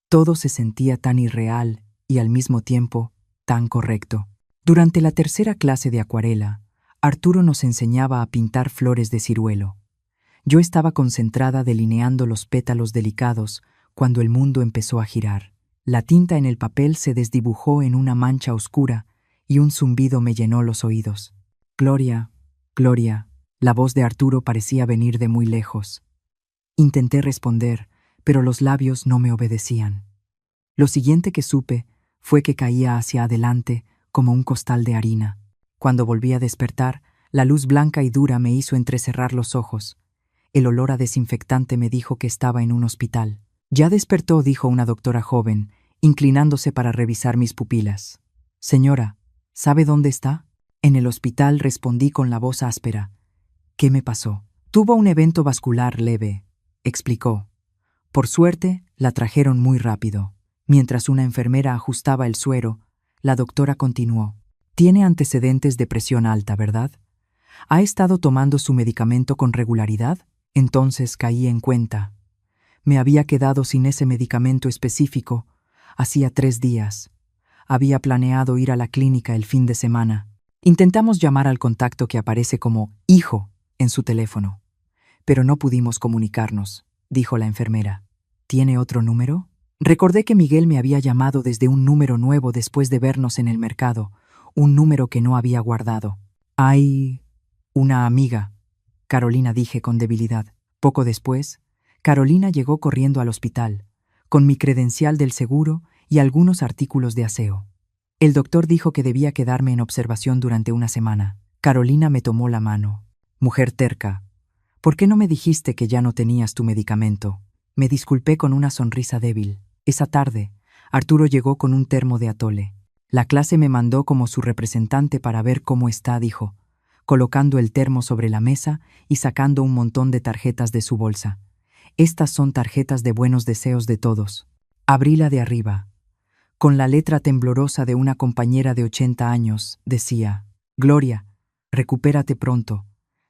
Todo se sentía tan irreal y al mismo tiempo tan correcto. Durante la tercera clase de acuarela, Arturo nos enseñaba a pintar flores de ciruelo. Yo estaba concentrada delineando los pétalos delicados cuando el mundo empezó a girar. La tinta en el papel se desdibujó en una mancha oscura y un zumbido me llenó los oídos. Gloria, Gloria, la voz de Arturo parecía venir de muy lejos. Intenté responder, pero los labios no me obedecían. Lo siguiente que supe fue que caía hacia adelante como un costal de harina. Cuando volví a despertar, la luz blanca y dura me hizo entrecerrar los ojos. El olor a desinfectante me dijo que estaba en un hospital. Ya despertó, dijo una doctora joven, inclinándose para revisar mis pupilas. Señora, ¿sabe dónde está? En el hospital, respondí con la voz áspera. ¿Qué me pasó? Tuvo un evento vascular leve, explicó. Por suerte, la trajeron muy rápido. Mientras una enfermera ajustaba el suero, la doctora continuó. Tiene antecedentes de presión alta, ¿verdad? ¿Ha estado tomando su medicamento con regularidad? Entonces caí en cuenta. Me había quedado sin ese medicamento específico. Hacía 3 días. Había planeado ir a la clínica el fin de semana. Intentamos llamar al contacto que aparece como hijo en su teléfono. Pero no pudimos comunicarnos, dijo la enfermera. ¿Tiene otro número? Recordé que Miguel me había llamado desde un número nuevo después de vernos en el mercado, un número que no había guardado. Hay una amiga, Carolina, dije con debilidad. Poco después, Carolina llegó corriendo al hospital, con mi credencial del seguro y algunos artículos de aseo. El doctor dijo que debía quedarme en observación durante una semana. Carolina me tomó la mano. Mujer terca, ¿por qué no me dijiste que ya no tenías tu medicamento? Me disculpé con una sonrisa débil. Esa tarde, Arturo llegó con un termo de atole. La clase me mandó como su representante para ver cómo está, dijo, colocando el termo sobre la mesa y sacando un montón de tarjetas de su bolsa. Estas son tarjetas de buenos deseos de todos. Abrí la de arriba. Con la letra temblorosa de una compañera de 80 años, decía: Gloria, recupérate pronto.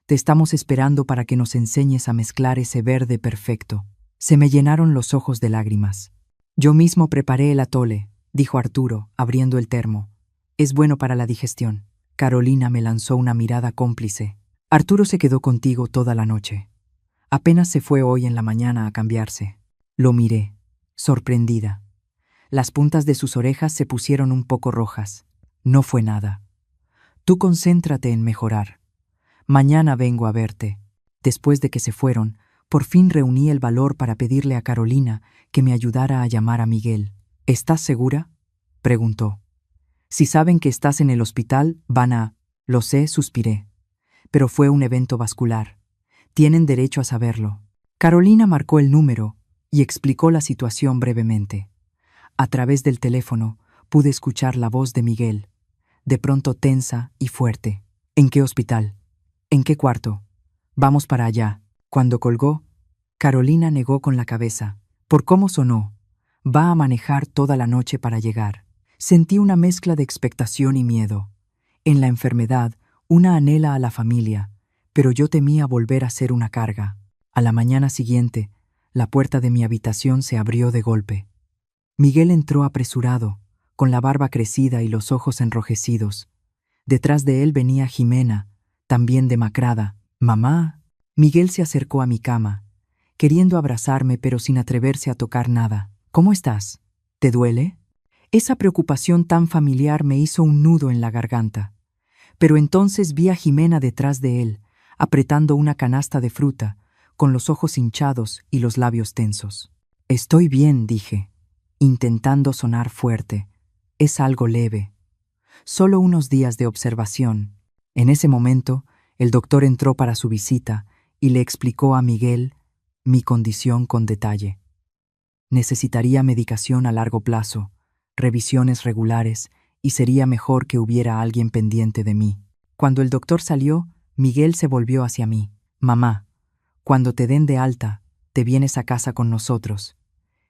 Te estamos esperando para que nos enseñes a mezclar ese verde perfecto. Se me llenaron los ojos de lágrimas. Yo mismo preparé el atole, dijo Arturo, abriendo el termo. Es bueno para la digestión. Carolina me lanzó una mirada cómplice. Arturo se quedó contigo toda la noche. Apenas se fue hoy en la mañana a cambiarse. Lo miré, sorprendida. Las puntas de sus orejas se pusieron un poco rojas. No fue nada. Tú concéntrate en mejorar. Mañana vengo a verte. Después de que se fueron, por fin reuní el valor para pedirle a Carolina que me ayudara a llamar a Miguel. ¿Estás segura?, preguntó. Si saben que estás en el hospital, van a... Lo sé, suspiré. Pero fue un evento vascular. Tienen derecho a saberlo. Carolina marcó el número y explicó la situación brevemente. A través del teléfono pude escuchar la voz de Miguel, de pronto tensa y fuerte. ¿En qué hospital? ¿En qué cuarto? Vamos para allá. Cuando colgó, Carolina negó con la cabeza. Por cómo sonó, va a manejar toda la noche para llegar. Sentí una mezcla de expectación y miedo. En la enfermedad, una anhela a la familia, pero yo temía volver a ser una carga. A la mañana siguiente, la puerta de mi habitación se abrió de golpe. Miguel entró apresurado, con la barba crecida y los ojos enrojecidos. Detrás de él venía Jimena, también demacrada. «Mamá». Miguel se acercó a mi cama, queriendo abrazarme pero sin atreverse a tocar nada. «¿Cómo estás? ¿Te duele?». Esa preocupación tan familiar me hizo un nudo en la garganta. Pero entonces vi a Jimena detrás de él, apretando una canasta de fruta, con los ojos hinchados y los labios tensos. «Estoy bien», dije, intentando sonar fuerte. «Es algo leve. Solo unos días de observación». En ese momento, el doctor entró para su visita y le explicó a Miguel mi condición con detalle. Necesitaría medicación a largo plazo, revisiones regulares, y sería mejor que hubiera alguien pendiente de mí. Cuando el doctor salió, Miguel se volvió hacia mí. «Mamá, cuando te den de alta, te vienes a casa con nosotros.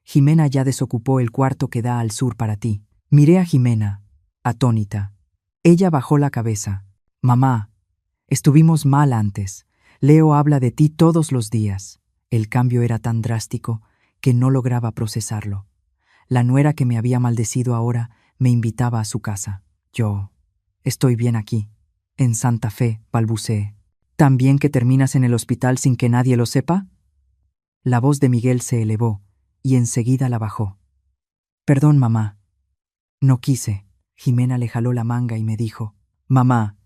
Jimena ya desocupó el cuarto que da al sur para ti». Miré a Jimena, atónita. Ella bajó la cabeza. «Mamá, estuvimos mal antes. Leo habla de ti todos los días». El cambio era tan drástico que no lograba procesarlo. La nuera que me había maldecido ahora me invitaba a su casa. «Yo estoy bien aquí, en Santa Fe», balbuceé. «¿También que terminas en el hospital sin que nadie lo sepa?». La voz de Miguel se elevó y enseguida la bajó. «Perdón, mamá. No quise». Jimena le jaló la manga y me dijo: «Mamá,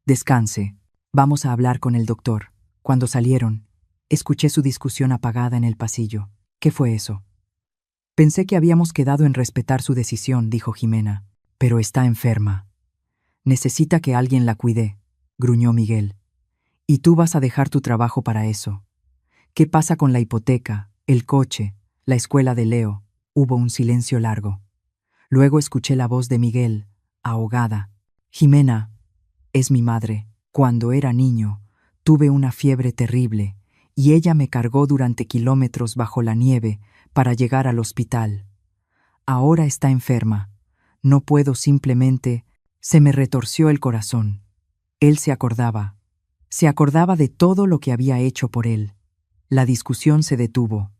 descanse. Vamos a hablar con el doctor». Cuando salieron, escuché su discusión apagada en el pasillo. «¿Qué fue eso?». «Pensé que habíamos quedado en respetar su decisión», dijo Jimena. «Pero está enferma. Necesita que alguien la cuide», gruñó Miguel. «Y tú vas a dejar tu trabajo para eso. ¿Qué pasa con la hipoteca, el coche, la escuela de Leo?». Hubo un silencio largo. Luego escuché la voz de Miguel, ahogada. «Jimena, es mi madre. Cuando era niño, tuve una fiebre terrible y ella me cargó durante kilómetros bajo la nieve para llegar al hospital. Ahora está enferma. No puedo simplemente...». Se me retorció el corazón. Él se acordaba de todo lo que había hecho por él. La discusión se detuvo.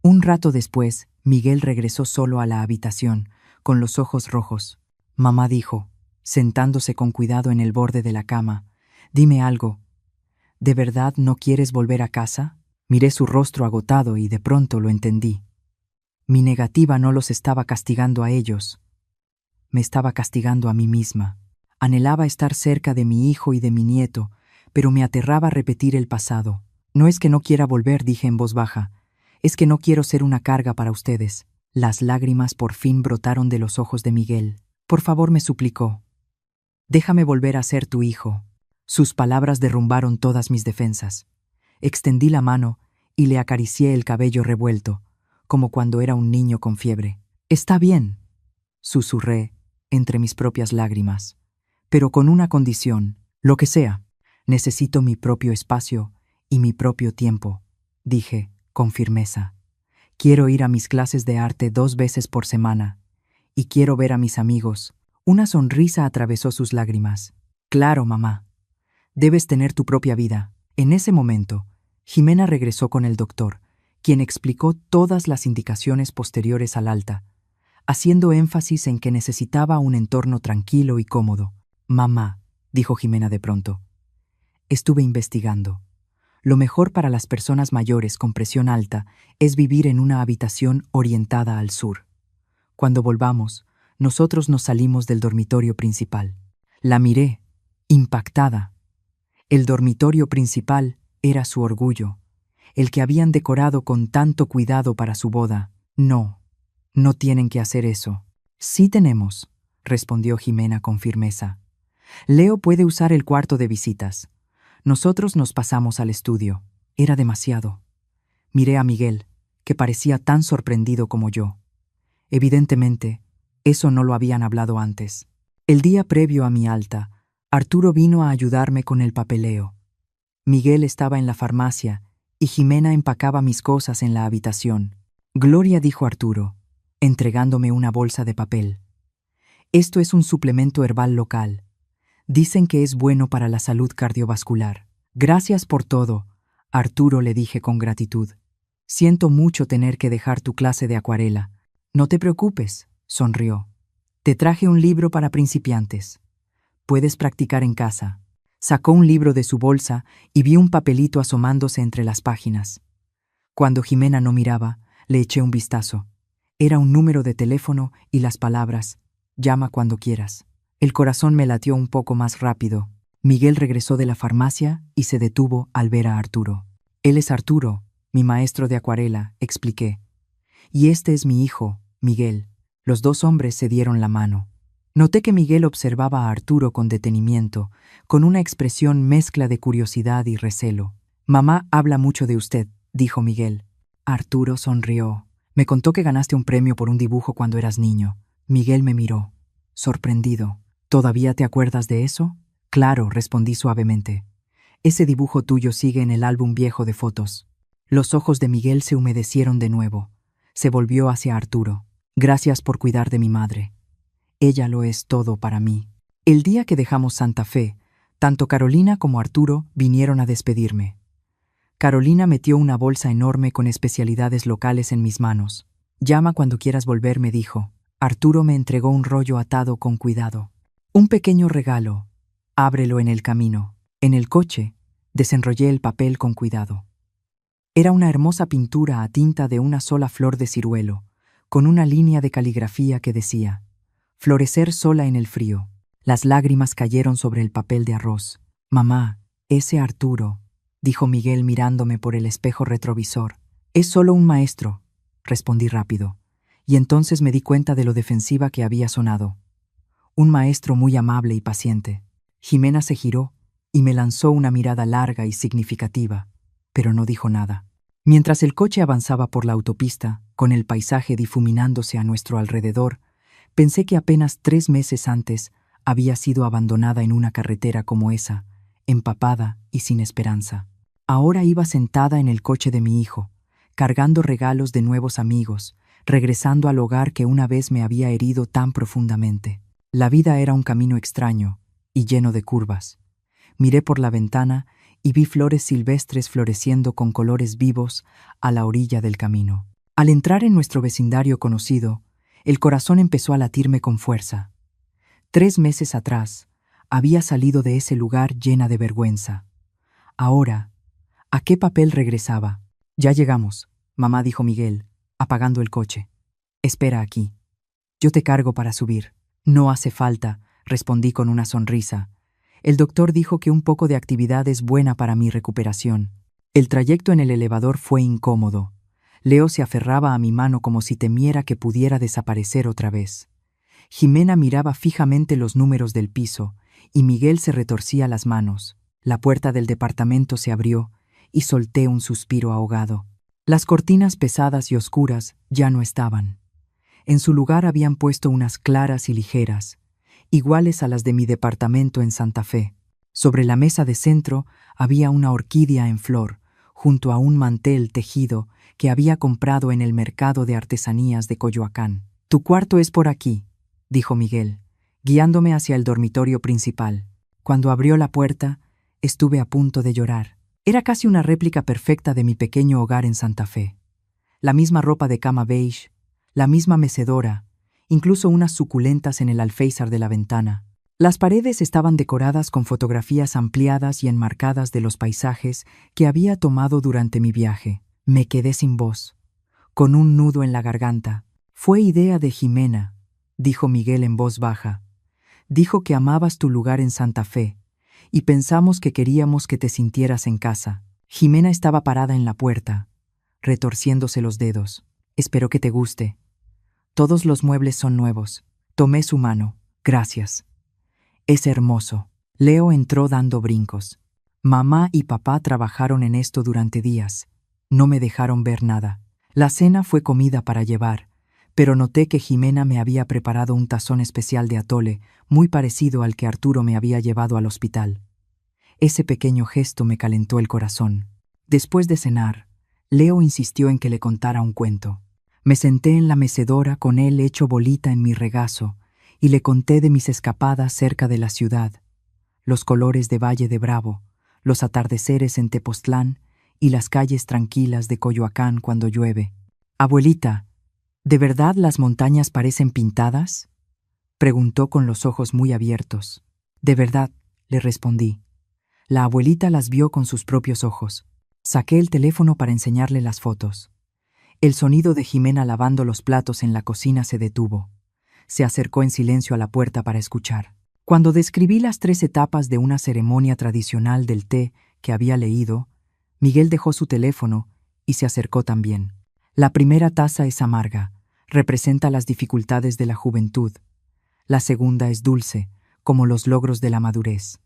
Un rato después, Miguel regresó solo a la habitación, con los ojos rojos. «Mamá», dijo, sentándose con cuidado en el borde de la cama, «dime algo. ¿De verdad no quieres volver a casa?». Miré su rostro agotado y de pronto lo entendí. Mi negativa no los estaba castigando a ellos. Me estaba castigando a mí misma. Anhelaba estar cerca de mi hijo y de mi nieto, pero me aterraba repetir el pasado. «No es que no quiera volver», dije en voz baja. «Es que no quiero ser una carga para ustedes». Las lágrimas por fin brotaron de los ojos de Miguel. «Por favor», me suplicó. «Déjame volver a ser tu hijo». Sus palabras derrumbaron todas mis defensas. Extendí la mano y le acaricié el cabello revuelto, como cuando era un niño con fiebre. «Está bien», susurré entre mis propias lágrimas, «pero con una condición, lo que sea. Necesito mi propio espacio y mi propio tiempo», dije con firmeza. «Quiero ir a mis clases de arte 2 veces por semana y quiero ver a mis amigos». Una sonrisa atravesó sus lágrimas. «Claro, mamá. Debes tener tu propia vida». En ese momento, Jimena regresó con el doctor, quien explicó todas las indicaciones posteriores al alta. haciendo énfasis en que necesitaba un entorno tranquilo y cómodo. «Mamá», dijo Jimena de pronto, «estuve investigando. Lo mejor para las personas mayores con presión alta es vivir en una habitación orientada al sur. Cuando volvamos, nosotros nos salimos del dormitorio principal». La miré, impactada. El dormitorio principal era su orgullo, el que habían decorado con tanto cuidado para su boda. «No, no tienen que hacer eso». «Sí tenemos», respondió Jimena con firmeza. «Leo puede usar el cuarto de visitas. Nosotros nos pasamos al estudio». Era demasiado. Miré a Miguel, que parecía tan sorprendido como yo. Evidentemente, eso no lo habían hablado antes. El día previo a mi alta, Arturo vino a ayudarme con el papeleo. Miguel estaba en la farmacia y Jimena empacaba mis cosas en la habitación. «Gloria», dijo Arturo, entregándome una bolsa de papel. «Esto es un suplemento herbal local. Dicen que es bueno para la salud cardiovascular». «Gracias por todo», Arturo, le dije con gratitud. «Siento mucho tener que dejar tu clase de acuarela». «No te preocupes», sonrió. «Te traje un libro para principiantes. Puedes practicar en casa». Sacó un libro de su bolsa y vi un papelito asomándose entre las páginas. Cuando Jimena no miraba, le eché un vistazo. Era un número de teléfono y las palabras: «Llama cuando quieras». El corazón me latió un poco más rápido. Miguel regresó de la farmacia y se detuvo al ver a Arturo. «Él es Arturo, mi maestro de acuarela», expliqué. «Y este es mi hijo, Miguel». Los dos hombres se dieron la mano. Noté que Miguel observaba a Arturo con detenimiento, con una expresión mezcla de curiosidad y recelo. «Mamá habla mucho de usted», dijo Miguel. Arturo sonrió. «Me contó que ganaste un premio por un dibujo cuando eras niño». Miguel me miró, sorprendido. «¿Todavía te acuerdas de eso?» «Claro», respondí suavemente. «Ese dibujo tuyo sigue en el álbum viejo de fotos». Los ojos de Miguel se humedecieron de nuevo. Se volvió hacia Arturo. «Gracias por cuidar de mi madre. Ella lo es todo para mí». El día que dejamos Santa Fe, tanto Carolina como Arturo vinieron a despedirme. Carolina metió una bolsa enorme con especialidades locales en mis manos. «Llama cuando quieras volver», me dijo. Arturo me entregó un rollo atado con cuidado. «Un pequeño regalo. Ábrelo en el camino». En el coche, desenrollé el papel con cuidado. Era una hermosa pintura a tinta de una sola flor de ciruelo, con una línea de caligrafía que decía: «Florecer sola en el frío». Las lágrimas cayeron sobre el papel de arroz. «Mamá, ese Arturo», dijo Miguel mirándome por el espejo retrovisor. «Es solo un maestro», respondí rápido, y entonces me di cuenta de lo defensiva que había sonado. Un maestro muy amable y paciente. Jimena se giró y me lanzó una mirada larga y significativa, pero no dijo nada. Mientras el coche avanzaba por la autopista, con el paisaje difuminándose a nuestro alrededor, pensé que apenas 3 meses antes había sido abandonada en una carretera como esa, empapada y sin esperanza. Ahora iba sentada en el coche de mi hijo, cargando regalos de nuevos amigos, regresando al hogar que una vez me había herido tan profundamente. La vida era un camino extraño y lleno de curvas. Miré por la ventana y vi flores silvestres floreciendo con colores vivos a la orilla del camino. Al entrar en nuestro vecindario conocido, el corazón empezó a latirme con fuerza. 3 meses atrás, había salido de ese lugar llena de vergüenza. Ahora, ¿a qué papel regresaba? «Ya llegamos», mamá, dijo Miguel, apagando el coche. «Espera aquí. Yo te cargo para subir». «No hace falta», respondí con una sonrisa. «El doctor dijo que un poco de actividad es buena para mi recuperación». El trayecto en el elevador fue incómodo. Leo se aferraba a mi mano como si temiera que pudiera desaparecer otra vez. Jimena miraba fijamente los números del piso y Miguel se retorcía las manos. La puerta del departamento se abrió y solté un suspiro ahogado. Las cortinas pesadas y oscuras ya no estaban. En su lugar habían puesto unas claras y ligeras, iguales a las de mi departamento en Santa Fe. Sobre la mesa de centro había una orquídea en flor, junto a un mantel tejido que había comprado en el mercado de artesanías de Coyoacán. «Tu cuarto es por aquí», dijo Miguel, guiándome hacia el dormitorio principal. Cuando abrió la puerta, estuve a punto de llorar. Era casi una réplica perfecta de mi pequeño hogar en Santa Fe. La misma ropa de cama beige, la misma mecedora incluso unas suculentas en el alféizar de la ventana. Las paredes estaban decoradas con fotografías ampliadas y enmarcadas de los paisajes que había tomado durante mi viaje. Me quedé sin voz, con un nudo en la garganta. «Fue idea de Jimena», dijo Miguel en voz baja. «Dijo que amabas tu lugar en Santa Fe, y pensamos que queríamos que te sintieras en casa». Jimena estaba parada en la puerta, retorciéndose los dedos. «Espero que te guste. Todos los muebles son nuevos». Tomé su mano. «Gracias. Es hermoso». Leo entró dando brincos. Mamá y papá trabajaron en esto durante días. No me dejaron ver nada. La cena fue comida para llevar, pero noté que Jimena me había preparado un tazón especial de atole, muy parecido al que Arturo me había llevado al hospital. Ese pequeño gesto me calentó el corazón. Después de cenar, Leo insistió en que le contara un cuento. Me senté en la mecedora con él hecho bolita en mi regazo y le conté de mis escapadas cerca de la ciudad, los colores de Valle de Bravo, los atardeceres en Tepoztlán y las calles tranquilas de Coyoacán cuando llueve. «Abuelita, ¿de verdad las montañas parecen pintadas?», preguntó con los ojos muy abiertos. «De verdad», le respondí. La abuelita las vio con sus propios ojos. Saqué el teléfono para enseñarle las fotos. El sonido de Jimena lavando los platos en la cocina se detuvo. Se acercó en silencio a la puerta para escuchar. Cuando describí las 3 etapas de una ceremonia tradicional del té que había leído, Miguel dejó su teléfono y se acercó también. La primera taza es amarga, representa las dificultades de la juventud. La segunda es dulce, como los logros de la madurez.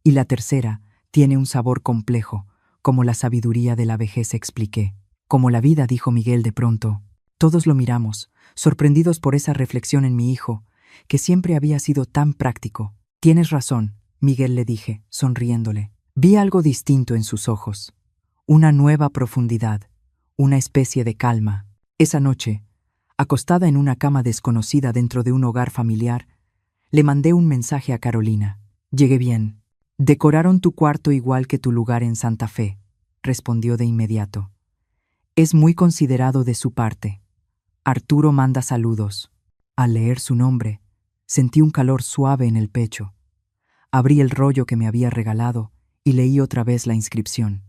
Y la tercera tiene un sabor complejo, como la sabiduría de la vejez, expliqué. «Como la vida», dijo Miguel de pronto. Todos lo miramos, sorprendidos por esa reflexión en mi hijo, que siempre había sido tan práctico. «Tienes razón», Miguel le dije, sonriéndole. Vi algo distinto en sus ojos. Una nueva profundidad, una especie de calma. Esa noche, acostada en una cama desconocida dentro de un hogar familiar, le mandé un mensaje a Carolina. «Llegué bien. Decoraron tu cuarto igual que tu lugar en Santa Fe», respondió de inmediato. «Es muy considerado de su parte. Arturo manda saludos». Al leer su nombre, sentí un calor suave en el pecho. Abrí el rollo que me había regalado y leí otra vez la inscripción.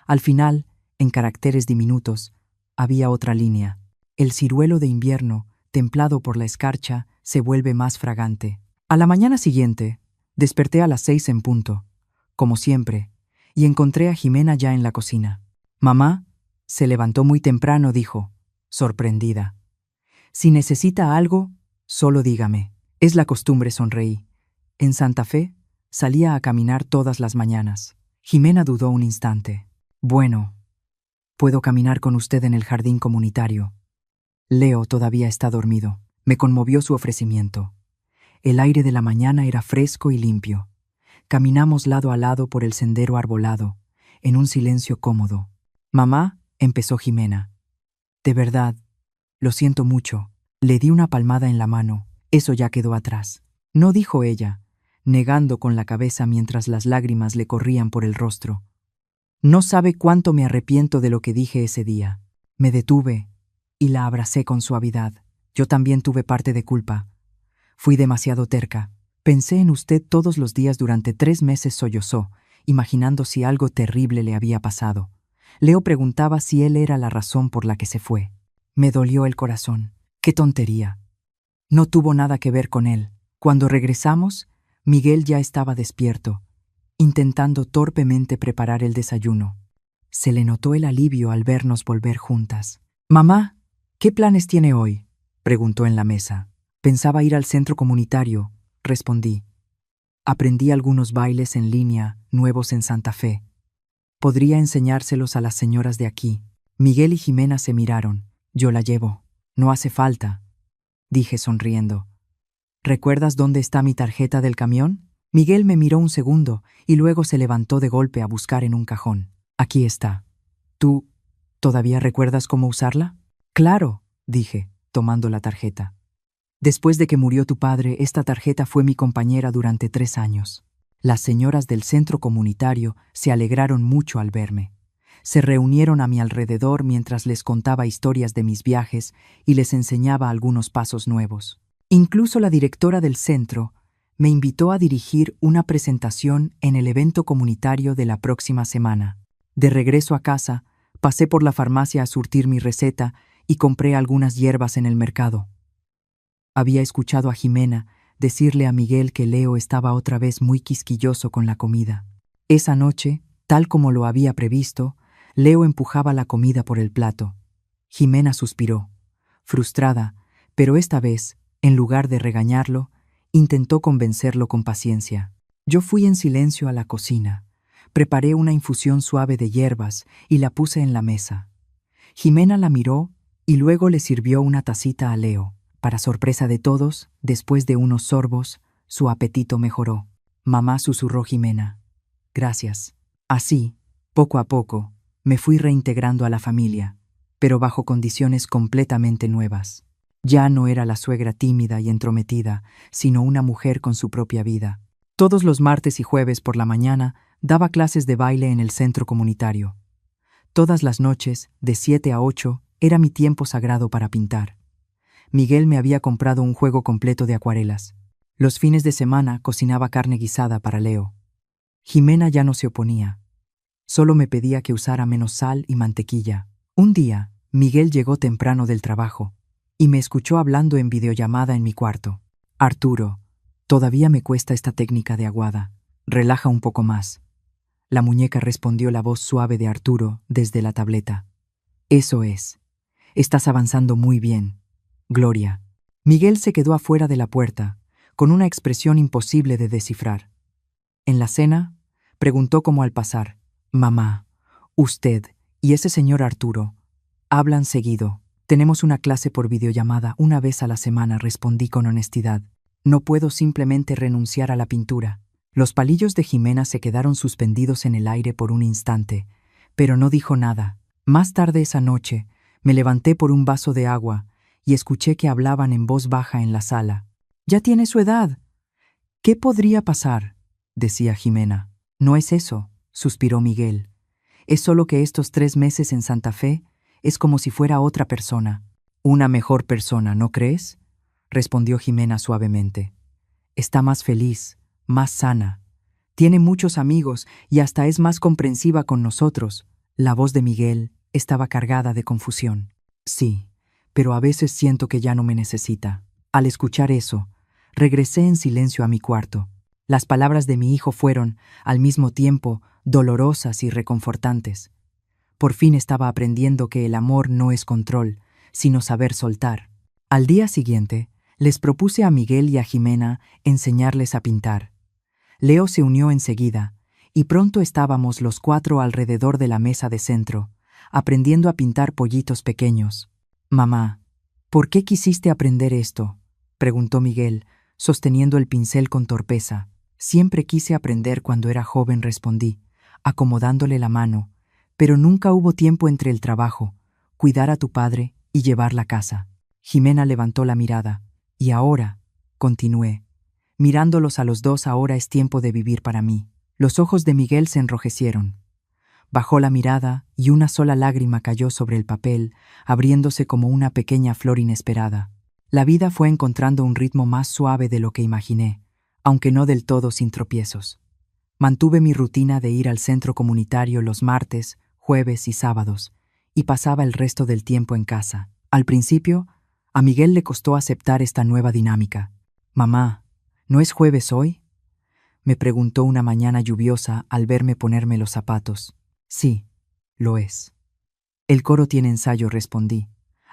Al final, en caracteres diminutos, había otra línea. «El ciruelo de invierno, templado por la escarcha, se vuelve más fragante». A la mañana siguiente, desperté a las 6 en punto, como siempre, y encontré a Jimena ya en la cocina. «Mamá», se levantó muy temprano, dijo, sorprendida. «Si necesita algo, solo dígame». «Es la costumbre», sonreí. En Santa Fe, salía a caminar todas las mañanas. Jimena dudó un instante. «Bueno, puedo caminar con usted en el jardín comunitario». Leo todavía está dormido. Me conmovió su ofrecimiento. El aire de la mañana era fresco y limpio. Caminamos lado a lado por el sendero arbolado, en un silencio cómodo. «Mamá», empezó Jimena. «De verdad, lo siento mucho». Le di una palmada en la mano. «Eso ya quedó atrás». «No», dijo ella, negando con la cabeza mientras las lágrimas le corrían por el rostro. «No sabe cuánto me arrepiento de lo que dije ese día». Me detuve y la abracé con suavidad. «Yo también tuve parte de culpa. Fui demasiado terca. Pensé en usted todos los días durante 3 meses», sollozó, imaginando si algo terrible le había pasado. Leo preguntaba si él era la razón por la que se fue. Me dolió el corazón. ¡Qué tontería! No tuvo nada que ver con él. Cuando regresamos, Miguel ya estaba despierto, intentando torpemente preparar el desayuno. Se le notó el alivio al vernos volver juntas. «Mamá, ¿qué planes tiene hoy?», preguntó en la mesa. «Pensaba ir al centro comunitario», respondí. «Aprendí algunos bailes en línea, nuevos en Santa Fe. Podría enseñárselos a las señoras de aquí». Miguel y Jimena se miraron. «Yo la llevo». «No hace falta», dije sonriendo. «¿Recuerdas dónde está mi tarjeta del camión?». Miguel me miró un segundo y luego se levantó de golpe a buscar en un cajón. «Aquí está. ¿Tú todavía recuerdas cómo usarla?». «Claro», dije, tomando la tarjeta. «Después de que murió tu padre, esta tarjeta fue mi compañera durante 3 años». Las señoras del centro comunitario se alegraron mucho al verme. Se reunieron a mi alrededor mientras les contaba historias de mis viajes y les enseñaba algunos pasos nuevos. Incluso la directora del centro me invitó a dirigir una presentación en el evento comunitario de la próxima semana. De regreso a casa, pasé por la farmacia a surtir mi receta y compré algunas hierbas en el mercado. Había escuchado a Jimena decirle a Miguel que Leo estaba otra vez muy quisquilloso con la comida. Esa noche, tal como lo había previsto, Leo empujaba la comida por el plato. Jimena suspiró, frustrada, pero esta vez, en lugar de regañarlo, intentó convencerlo con paciencia. Yo fui en silencio a la cocina, preparé una infusión suave de hierbas y la puse en la mesa. Jimena la miró y luego le sirvió una tacita a Leo. Para sorpresa de todos, después de unos sorbos, su apetito mejoró. Mamá, susurró Jimena. Gracias. Así, poco a poco, me fui reintegrando a la familia, pero bajo condiciones completamente nuevas. Ya no era la suegra tímida y entrometida, sino una mujer con su propia vida. Todos los martes y jueves por la mañana daba clases de baile en el centro comunitario. Todas las noches, de 7 a 8, era mi tiempo sagrado para pintar. Miguel me había comprado un juego completo de acuarelas. Los fines de semana cocinaba carne guisada para Leo. Jimena ya no se oponía. Solo me pedía que usara menos sal y mantequilla. Un día, Miguel llegó temprano del trabajo y me escuchó hablando en videollamada en mi cuarto. Arturo, todavía me cuesta esta técnica de aguada. Relaja un poco más. La muñeca respondió la voz suave de Arturo desde la tableta. Eso es. Estás avanzando muy bien. Gloria. Miguel se quedó afuera de la puerta, con una expresión imposible de descifrar. En la cena, preguntó como al pasar. Mamá, usted y ese señor Arturo hablan seguido. Tenemos una clase por videollamada una vez a la semana, respondí con honestidad. No puedo simplemente renunciar a la pintura. Los palillos de Jimena se quedaron suspendidos en el aire por un instante, pero no dijo nada. Más tarde esa noche, me levanté por un vaso de agua y escuché que hablaban en voz baja en la sala. «Ya tiene su edad. ¿Qué podría pasar?», decía Jimena. «No es eso», suspiró Miguel. «Es solo que estos 3 meses en Santa Fe es como si fuera otra persona». «Una mejor persona, ¿no crees?», respondió Jimena suavemente. «Está más feliz, más sana. Tiene muchos amigos y hasta es más comprensiva con nosotros». La voz de Miguel estaba cargada de confusión. «Sí, pero a veces siento que ya no me necesita». Al escuchar eso, regresé en silencio a mi cuarto. Las palabras de mi hijo fueron, al mismo tiempo, dolorosas y reconfortantes. Por fin estaba aprendiendo que el amor no es control, sino saber soltar. Al día siguiente, les propuse a Miguel y a Jimena enseñarles a pintar. Leo se unió enseguida, y pronto estábamos los 4 alrededor de la mesa de centro, aprendiendo a pintar pollitos pequeños. «Mamá, ¿por qué quisiste aprender esto?», preguntó Miguel, sosteniendo el pincel con torpeza. «Siempre quise aprender cuando era joven», respondí, acomodándole la mano, «pero nunca hubo tiempo entre el trabajo, cuidar a tu padre y llevar la casa». Jimena levantó la mirada. «Y ahora», continué, «mirándolos a los dos, ahora es tiempo de vivir para mí». Los ojos de Miguel se enrojecieron. Bajó la mirada y una sola lágrima cayó sobre el papel, abriéndose como una pequeña flor inesperada. La vida fue encontrando un ritmo más suave de lo que imaginé, aunque no del todo sin tropiezos. Mantuve mi rutina de ir al centro comunitario los martes, jueves y sábados, y pasaba el resto del tiempo en casa. Al principio, a Miguel le costó aceptar esta nueva dinámica. «Mamá, ¿no es jueves hoy?», me preguntó una mañana lluviosa al verme ponerme los zapatos. «Sí, lo es». «El coro tiene ensayo», respondí,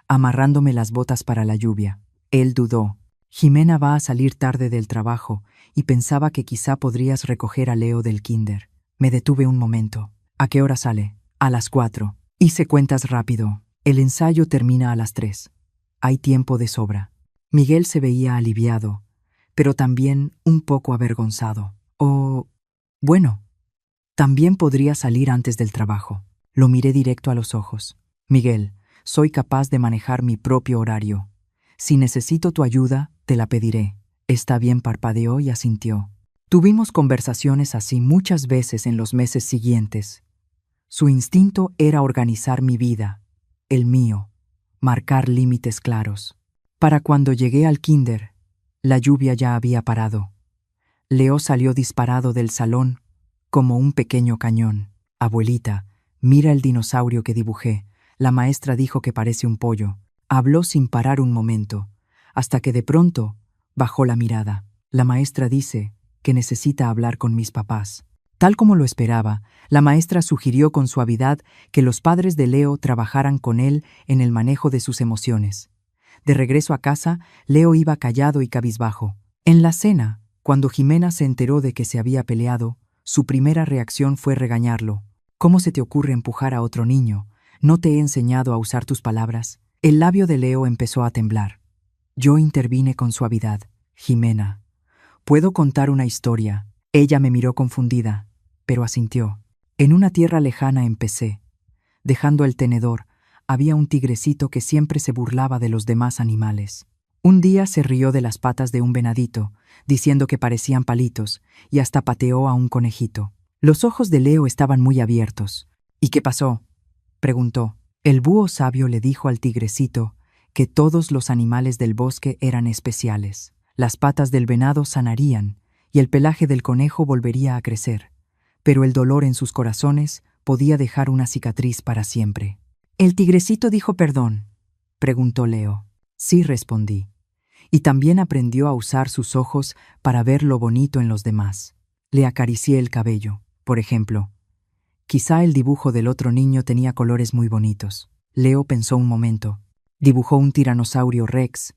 amarrándome las botas para la lluvia. Él dudó. «Jimena va a salir tarde del trabajo y pensaba que quizá podrías recoger a Leo del kinder». Me detuve un momento. «¿A qué hora sale?». «A las 4». Hice cuentas rápido. «El ensayo termina a las 3. Hay tiempo de sobra». Miguel se veía aliviado, pero también un poco avergonzado. «Oh, bueno, también podría salir antes del trabajo». Lo miré directo a los ojos. «Miguel, soy capaz de manejar mi propio horario. Si necesito tu ayuda, te la pediré». «Está bien», parpadeó y asintió. Tuvimos conversaciones así muchas veces en los meses siguientes. Su instinto era organizar mi vida, el mío, marcar límites claros. Para cuando llegué al kinder, la lluvia ya había parado. Leo salió disparado del salón como un pequeño cañón. Abuelita, mira el dinosaurio que dibujé. La maestra dijo que parece un pollo. Habló sin parar un momento, hasta que de pronto bajó la mirada. La maestra dice que necesita hablar con mis papás. Tal como lo esperaba, la maestra sugirió con suavidad que los padres de Leo trabajaran con él en el manejo de sus emociones. De regreso a casa, Leo iba callado y cabizbajo. En la cena, cuando Jimena se enteró de que se había peleado, su primera reacción fue regañarlo. ¿Cómo se te ocurre empujar a otro niño? ¿No te he enseñado a usar tus palabras? El labio de Leo empezó a temblar. Yo intervine con suavidad. Jimena, ¿puedo contar una historia? Ella me miró confundida, pero asintió. En una tierra lejana empecé. Dejando el tenedor, había un tigrecito que siempre se burlaba de los demás animales. Un día se rió de las patas de un venadito, diciendo que parecían palitos, y hasta pateó a un conejito. Los ojos de Leo estaban muy abiertos. ¿Y qué pasó?, preguntó. El búho sabio le dijo al tigrecito que todos los animales del bosque eran especiales. Las patas del venado sanarían, y el pelaje del conejo volvería a crecer, pero el dolor en sus corazones podía dejar una cicatriz para siempre. ¿El tigrecito dijo perdón?, preguntó Leo. Sí, respondí. Y también aprendió a usar sus ojos para ver lo bonito en los demás. Le acaricié el cabello, por ejemplo. Quizá el dibujo del otro niño tenía colores muy bonitos. Leo pensó un momento. Dibujó un tiranosaurio rex.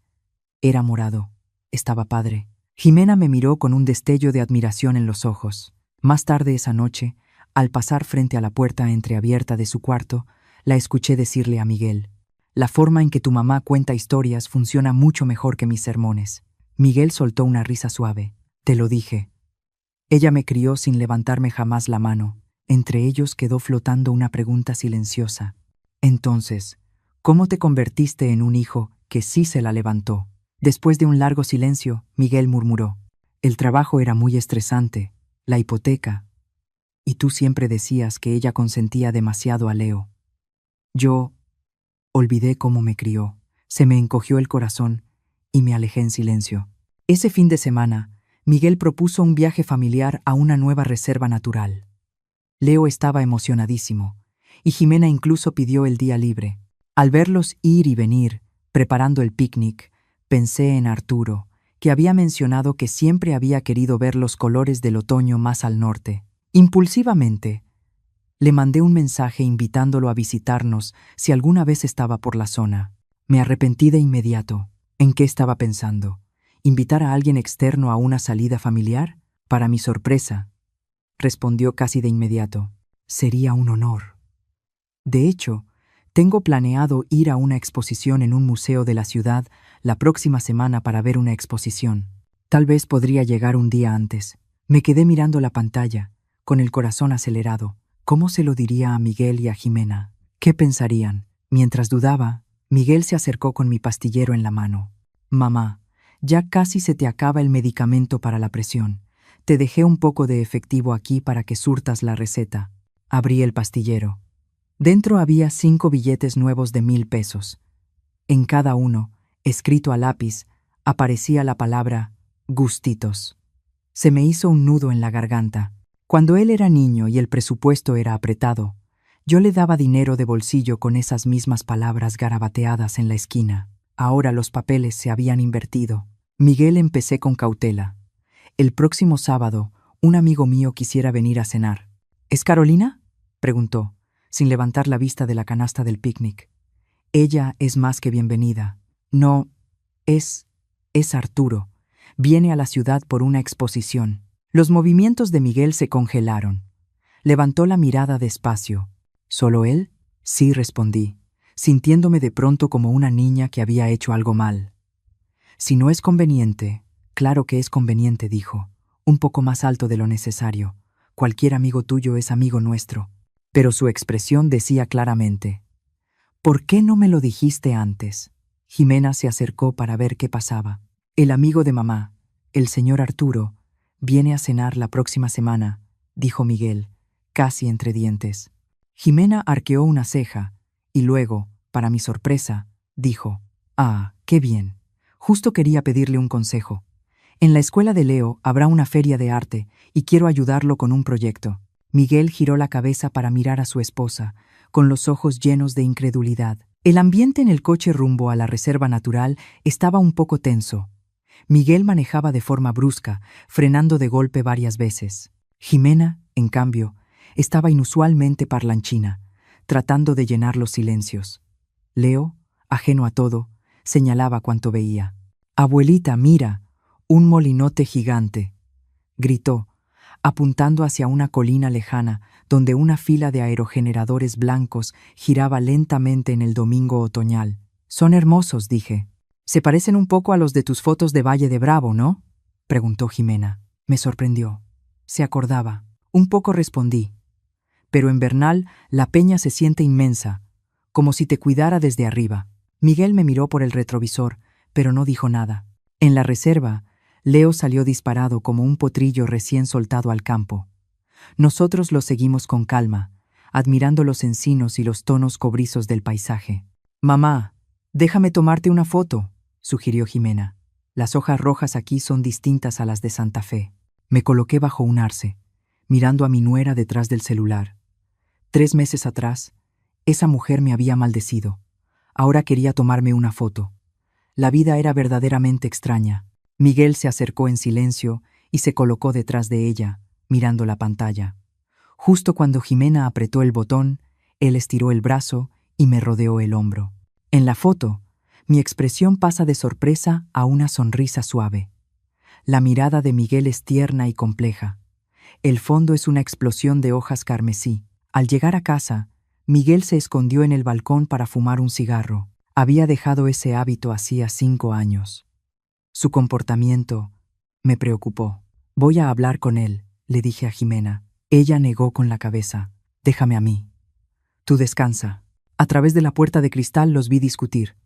Era morado. Estaba padre. Jimena me miró con un destello de admiración en los ojos. Más tarde esa noche, al pasar frente a la puerta entreabierta de su cuarto, la escuché decirle a Miguel: «La forma en que tu mamá cuenta historias funciona mucho mejor que mis sermones». Miguel soltó una risa suave. «Te lo dije». Ella me crió sin levantarme jamás la mano. Entre ellos quedó flotando una pregunta silenciosa. Entonces, ¿cómo te convertiste en un hijo que sí se la levantó? Después de un largo silencio, Miguel murmuró: «El trabajo era muy estresante, la hipoteca, y tú siempre decías que ella consentía demasiado a Leo». Yo olvidé cómo me crió, se me encogió el corazón y me alejé en silencio. Ese fin de semana, Miguel propuso un viaje familiar a una nueva reserva natural. Leo estaba emocionadísimo, y Jimena incluso pidió el día libre. Al verlos ir y venir, preparando el picnic, pensé en Arturo, que había mencionado que siempre había querido ver los colores del otoño más al norte. Impulsivamente, le mandé un mensaje invitándolo a visitarnos si alguna vez estaba por la zona. Me arrepentí de inmediato. ¿En qué estaba pensando? ¿Invitar a alguien externo a una salida familiar? Para mi sorpresa, respondió casi de inmediato: «Sería un honor». De hecho, tengo planeado ir a una exposición en un museo de la ciudad la próxima semana para ver una exposición. Tal vez podría llegar un día antes. Me quedé mirando la pantalla, con el corazón acelerado. ¿Cómo se lo diría a Miguel y a Jimena? ¿Qué pensarían? Mientras dudaba, Miguel se acercó con mi pastillero en la mano. «Mamá, ya casi se te acaba el medicamento para la presión. Te dejé un poco de efectivo aquí para que surtas la receta». Abrí el pastillero. Dentro había 5 billetes nuevos de 1000 pesos. En cada uno, escrito a lápiz, aparecía la palabra «Gustitos». Se me hizo un nudo en la garganta. Cuando él era niño y el presupuesto era apretado, yo le daba dinero de bolsillo con esas mismas palabras garabateadas en la esquina. Ahora los papeles se habían invertido. Miguel, empecé con cautela. El próximo sábado, un amigo mío quisiera venir a cenar. ¿Es Carolina?, preguntó, sin levantar la vista de la canasta del picnic. Ella es más que bienvenida. No, es Arturo. Viene a la ciudad por una exposición. Los movimientos de Miguel se congelaron. Levantó la mirada despacio. ¿Solo él? Sí, respondí, sintiéndome de pronto como una niña que había hecho algo mal. Si no es conveniente. Claro que es conveniente, dijo, un poco más alto de lo necesario. Cualquier amigo tuyo es amigo nuestro. Pero su expresión decía claramente: ¿por qué no me lo dijiste antes? Jimena se acercó para ver qué pasaba. El amigo de mamá, el señor Arturo, viene a cenar la próxima semana, dijo Miguel, casi entre dientes. Jimena arqueó una ceja y luego, para mi sorpresa, dijo: «Ah, qué bien. Justo quería pedirle un consejo. En la escuela de Leo habrá una feria de arte y quiero ayudarlo con un proyecto». Miguel giró la cabeza para mirar a su esposa, con los ojos llenos de incredulidad. El ambiente en el coche rumbo a la reserva natural estaba un poco tenso. Miguel manejaba de forma brusca, frenando de golpe varias veces. Jimena, en cambio, estaba inusualmente parlanchina, tratando de llenar los silencios. Leo, ajeno a todo, señalaba cuanto veía. «Abuelita, mira, un molinote gigante», gritó, apuntando hacia una colina lejana donde una fila de aerogeneradores blancos giraba lentamente en el domingo otoñal. «Son hermosos», dije. «Se parecen un poco a los de tus fotos de Valle de Bravo, ¿no?», preguntó Jimena. Me sorprendió. Se acordaba. Un poco respondí. «Pero en Bernal la peña se siente inmensa, como si te cuidara desde arriba». Miguel me miró por el retrovisor, pero no dijo nada. En la reserva, Leo salió disparado como un potrillo recién soltado al campo. Nosotros lo seguimos con calma, admirando los encinos y los tonos cobrizos del paisaje. «Mamá, déjame tomarte una foto», sugirió Jimena. «Las hojas rojas aquí son distintas a las de Santa Fe». Me coloqué bajo un arce, mirando a mi nuera detrás del celular. 3 meses atrás, esa mujer me había maldecido. Ahora quería tomarme una foto. La vida era verdaderamente extraña. Miguel se acercó en silencio y se colocó detrás de ella, mirando la pantalla. Justo cuando Jimena apretó el botón, él estiró el brazo y me rodeó el hombro. En la foto, mi expresión pasa de sorpresa a una sonrisa suave. La mirada de Miguel es tierna y compleja. El fondo es una explosión de hojas carmesí. Al llegar a casa, Miguel se escondió en el balcón para fumar un cigarro. Había dejado ese hábito hacía 5 años. Su comportamiento me preocupó. «Voy a hablar con él», le dije a Jimena. Ella negó con la cabeza. «Déjame a mí. Tú descansa». A través de la puerta de cristal los vi discutir.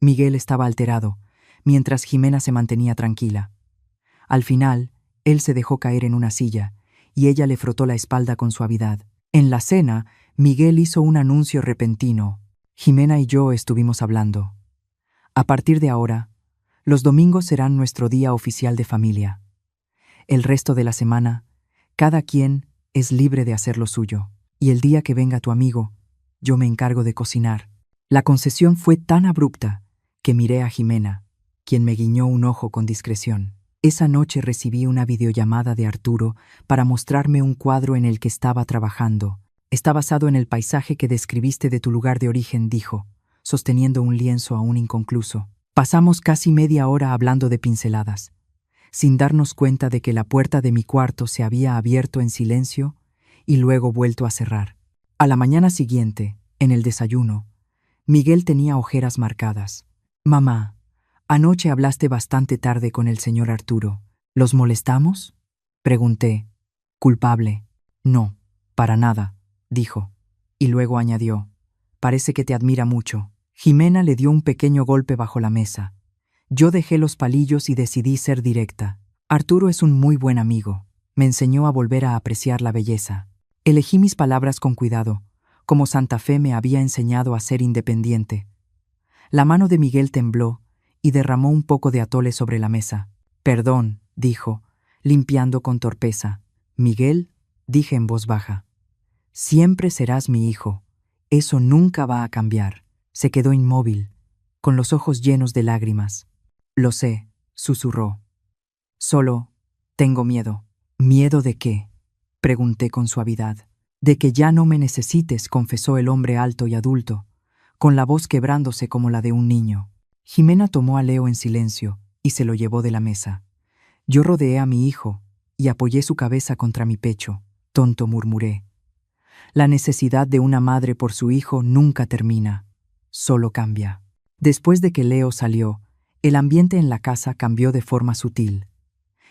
Miguel estaba alterado, mientras Jimena se mantenía tranquila. Al final, él se dejó caer en una silla, y ella le frotó la espalda con suavidad. En la cena, Miguel hizo un anuncio repentino. Jimena y yo estuvimos hablando. «A partir de ahora, los domingos serán nuestro día oficial de familia. El resto de la semana, cada quien es libre de hacer lo suyo. Y el día que venga tu amigo, yo me encargo de cocinar». La concesión fue tan abrupta que miré a Jimena, quien me guiñó un ojo con discreción. Esa noche recibí una videollamada de Arturo para mostrarme un cuadro en el que estaba trabajando. «Está basado en el paisaje que describiste de tu lugar de origen», dijo, sosteniendo un lienzo aún inconcluso. Pasamos casi media hora hablando de pinceladas, sin darnos cuenta de que la puerta de mi cuarto se había abierto en silencio y luego vuelto a cerrar. A la mañana siguiente, en el desayuno, Miguel tenía ojeras marcadas. «Mamá, anoche hablaste bastante tarde con el señor Arturo. ¿Los molestamos?», pregunté, culpable. «No, para nada», dijo, y luego añadió: «Parece que te admira mucho». Jimena le dio un pequeño golpe bajo la mesa. Yo dejé los palillos y decidí ser directa. «Arturo es un muy buen amigo. Me enseñó a volver a apreciar la belleza». Elegí mis palabras con cuidado, como Santa Fe me había enseñado a ser independiente. La mano de Miguel tembló y derramó un poco de atole sobre la mesa. «Perdón», dijo, limpiando con torpeza. «Miguel», dije en voz baja, «siempre serás mi hijo. Eso nunca va a cambiar». Se quedó inmóvil, con los ojos llenos de lágrimas. «Lo sé», susurró. «Solo tengo miedo». «¿Miedo de qué?», pregunté con suavidad. «De que ya no me necesites», confesó el hombre alto y adulto, con la voz quebrándose como la de un niño. Jimena tomó a Leo en silencio y se lo llevó de la mesa. Yo rodeé a mi hijo y apoyé su cabeza contra mi pecho. «Tonto», murmuré. «La necesidad de una madre por su hijo nunca termina, solo cambia». Después de que Leo salió, el ambiente en la casa cambió de forma sutil.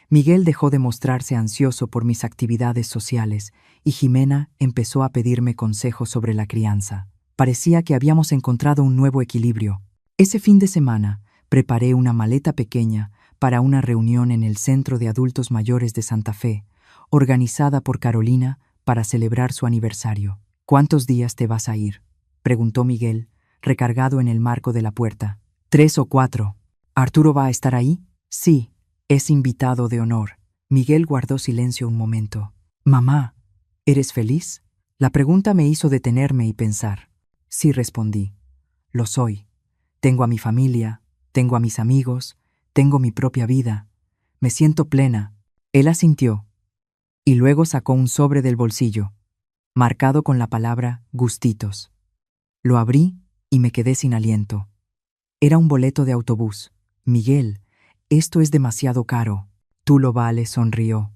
Miguel dejó de mostrarse ansioso por mis actividades sociales y Jimena empezó a pedirme consejos sobre la crianza. Parecía que habíamos encontrado un nuevo equilibrio. Ese fin de semana preparé una maleta pequeña para una reunión en el Centro de Adultos Mayores de Santa Fe, organizada por Carolina para celebrar su aniversario. ¿Cuántos días te vas a ir?, preguntó Miguel, recargado en el marco de la puerta. 3 o 4. ¿Arturo va a estar ahí? Sí, es invitado de honor. Miguel guardó silencio un momento. Mamá, ¿eres feliz? La pregunta me hizo detenerme y pensar. Sí, respondí. Lo soy. Tengo a mi familia, tengo a mis amigos, tengo mi propia vida. Me siento plena. Él asintió, y luego sacó un sobre del bolsillo, marcado con la palabra Gustitos. Lo abrí y me quedé sin aliento. Era un boleto de autobús. Miguel, esto es demasiado caro. Tú lo vales, sonrió.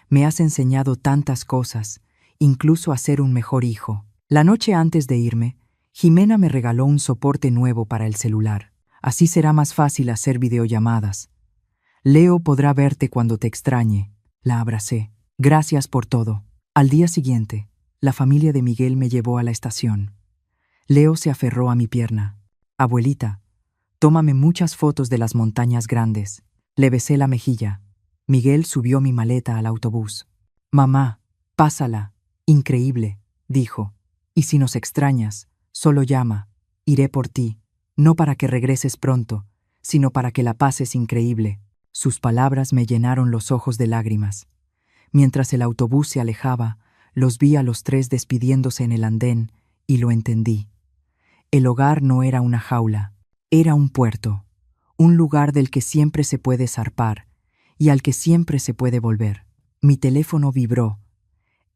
Me has enseñado tantas cosas, incluso a ser un mejor hijo. La noche antes de irme, Jimena me regaló un soporte nuevo para el celular. Así será más fácil hacer videollamadas. Leo podrá verte cuando te extrañe. La abracé. Gracias por todo. Al día siguiente, la familia de Miguel me llevó a la estación. Leo se aferró a mi pierna. Abuelita, tómame muchas fotos de las montañas grandes. Le besé la mejilla. Miguel subió mi maleta al autobús. Mamá, pásala. Increíble, dijo. Y si nos extrañas, solo llama. Iré por ti, no para que regreses pronto, sino para que la pases increíble. Sus palabras me llenaron los ojos de lágrimas. Mientras el autobús se alejaba, los vi a los tres despidiéndose en el andén y lo entendí. El hogar no era una jaula, era un puerto, un lugar del que siempre se puede zarpar y al que siempre se puede volver. Mi teléfono vibró.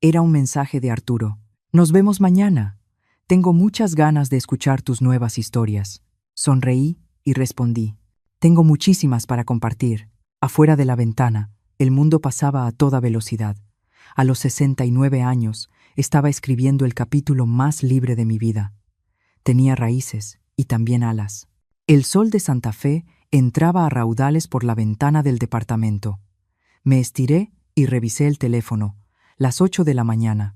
Era un mensaje de Arturo. Nos vemos mañana. Tengo muchas ganas de escuchar tus nuevas historias. Sonreí y respondí. Tengo muchísimas para compartir. Afuera de la ventana, el mundo pasaba a toda velocidad. A los 69 años, estaba escribiendo el capítulo más libre de mi vida. Tenía raíces y también alas. El sol de Santa Fe entraba a raudales por la ventana del departamento. Me estiré y revisé el teléfono. Las 8 de la mañana.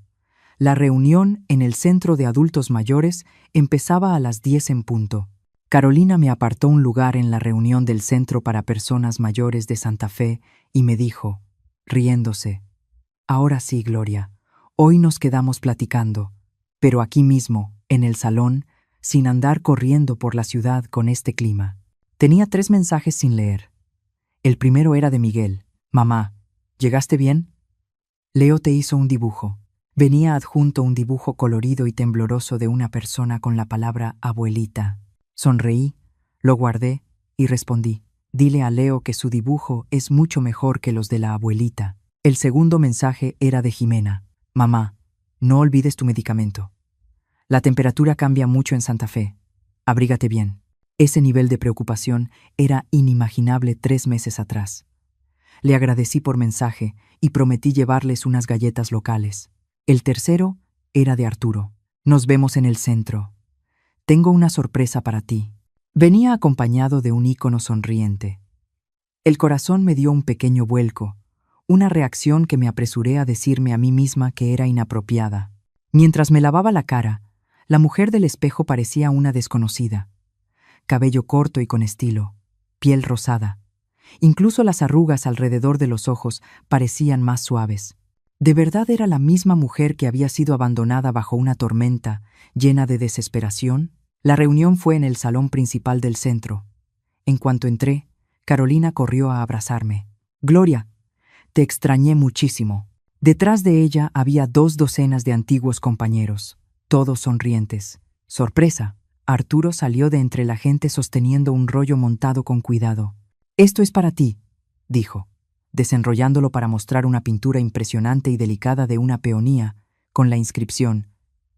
La reunión en el centro de adultos mayores empezaba a las 10 en punto. Carolina me apartó un lugar en la reunión del Centro para Personas Mayores de Santa Fe y me dijo, riéndose, ahora sí, Gloria, hoy nos quedamos platicando, pero aquí mismo, en el salón, sin andar corriendo por la ciudad con este clima. Tenía 3 mensajes sin leer. El primero era de Miguel. Mamá, ¿llegaste bien? Leo te hizo un dibujo. Venía adjunto un dibujo colorido y tembloroso de una persona con la palabra abuelita. Sonreí, lo guardé y respondí. Dile a Leo que su dibujo es mucho mejor que los de la abuelita. El segundo mensaje era de Jimena. Mamá, no olvides tu medicamento. La temperatura cambia mucho en Santa Fe. Abrígate bien. Ese nivel de preocupación era inimaginable 3 meses atrás. Le agradecí por mensaje y prometí llevarles unas galletas locales. El tercero era de Arturo. Nos vemos en el centro. Tengo una sorpresa para ti. Venía acompañado de un ícono sonriente. El corazón me dio un pequeño vuelco, una reacción que me apresuré a decirme a mí misma que era inapropiada. Mientras me lavaba la cara, la mujer del espejo parecía una desconocida. Cabello corto y con estilo, piel rosada. Incluso las arrugas alrededor de los ojos parecían más suaves. ¿De verdad era la misma mujer que había sido abandonada bajo una tormenta, llena de desesperación? La reunión fue en el salón principal del centro. En cuanto entré, Carolina corrió a abrazarme. Gloria, te extrañé muchísimo. Detrás de ella había 2 docenas de antiguos compañeros, todos sonrientes. Sorpresa, Arturo salió de entre la gente sosteniendo un rollo montado con cuidado. Esto es para ti, dijo, desenrollándolo para mostrar una pintura impresionante y delicada de una peonía, con la inscripción,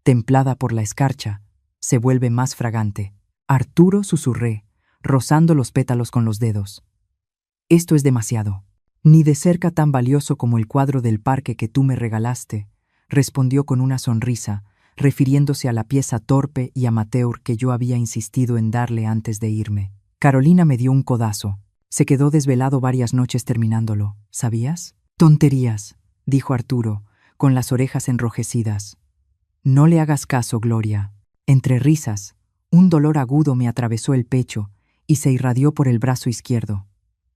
templada por la escarcha, se vuelve más fragante. Arturo, susurré, rozando los pétalos con los dedos. Esto es demasiado. Ni de cerca tan valioso como el cuadro del parque que tú me regalaste, respondió con una sonrisa, refiriéndose a la pieza torpe y amateur que yo había insistido en darle antes de irme. Carolina me dio un codazo. Se quedó desvelado varias noches terminándolo, ¿sabías? Tonterías, dijo Arturo, con las orejas enrojecidas. No le hagas caso, Gloria. Entre risas, un dolor agudo me atravesó el pecho y se irradió por el brazo izquierdo.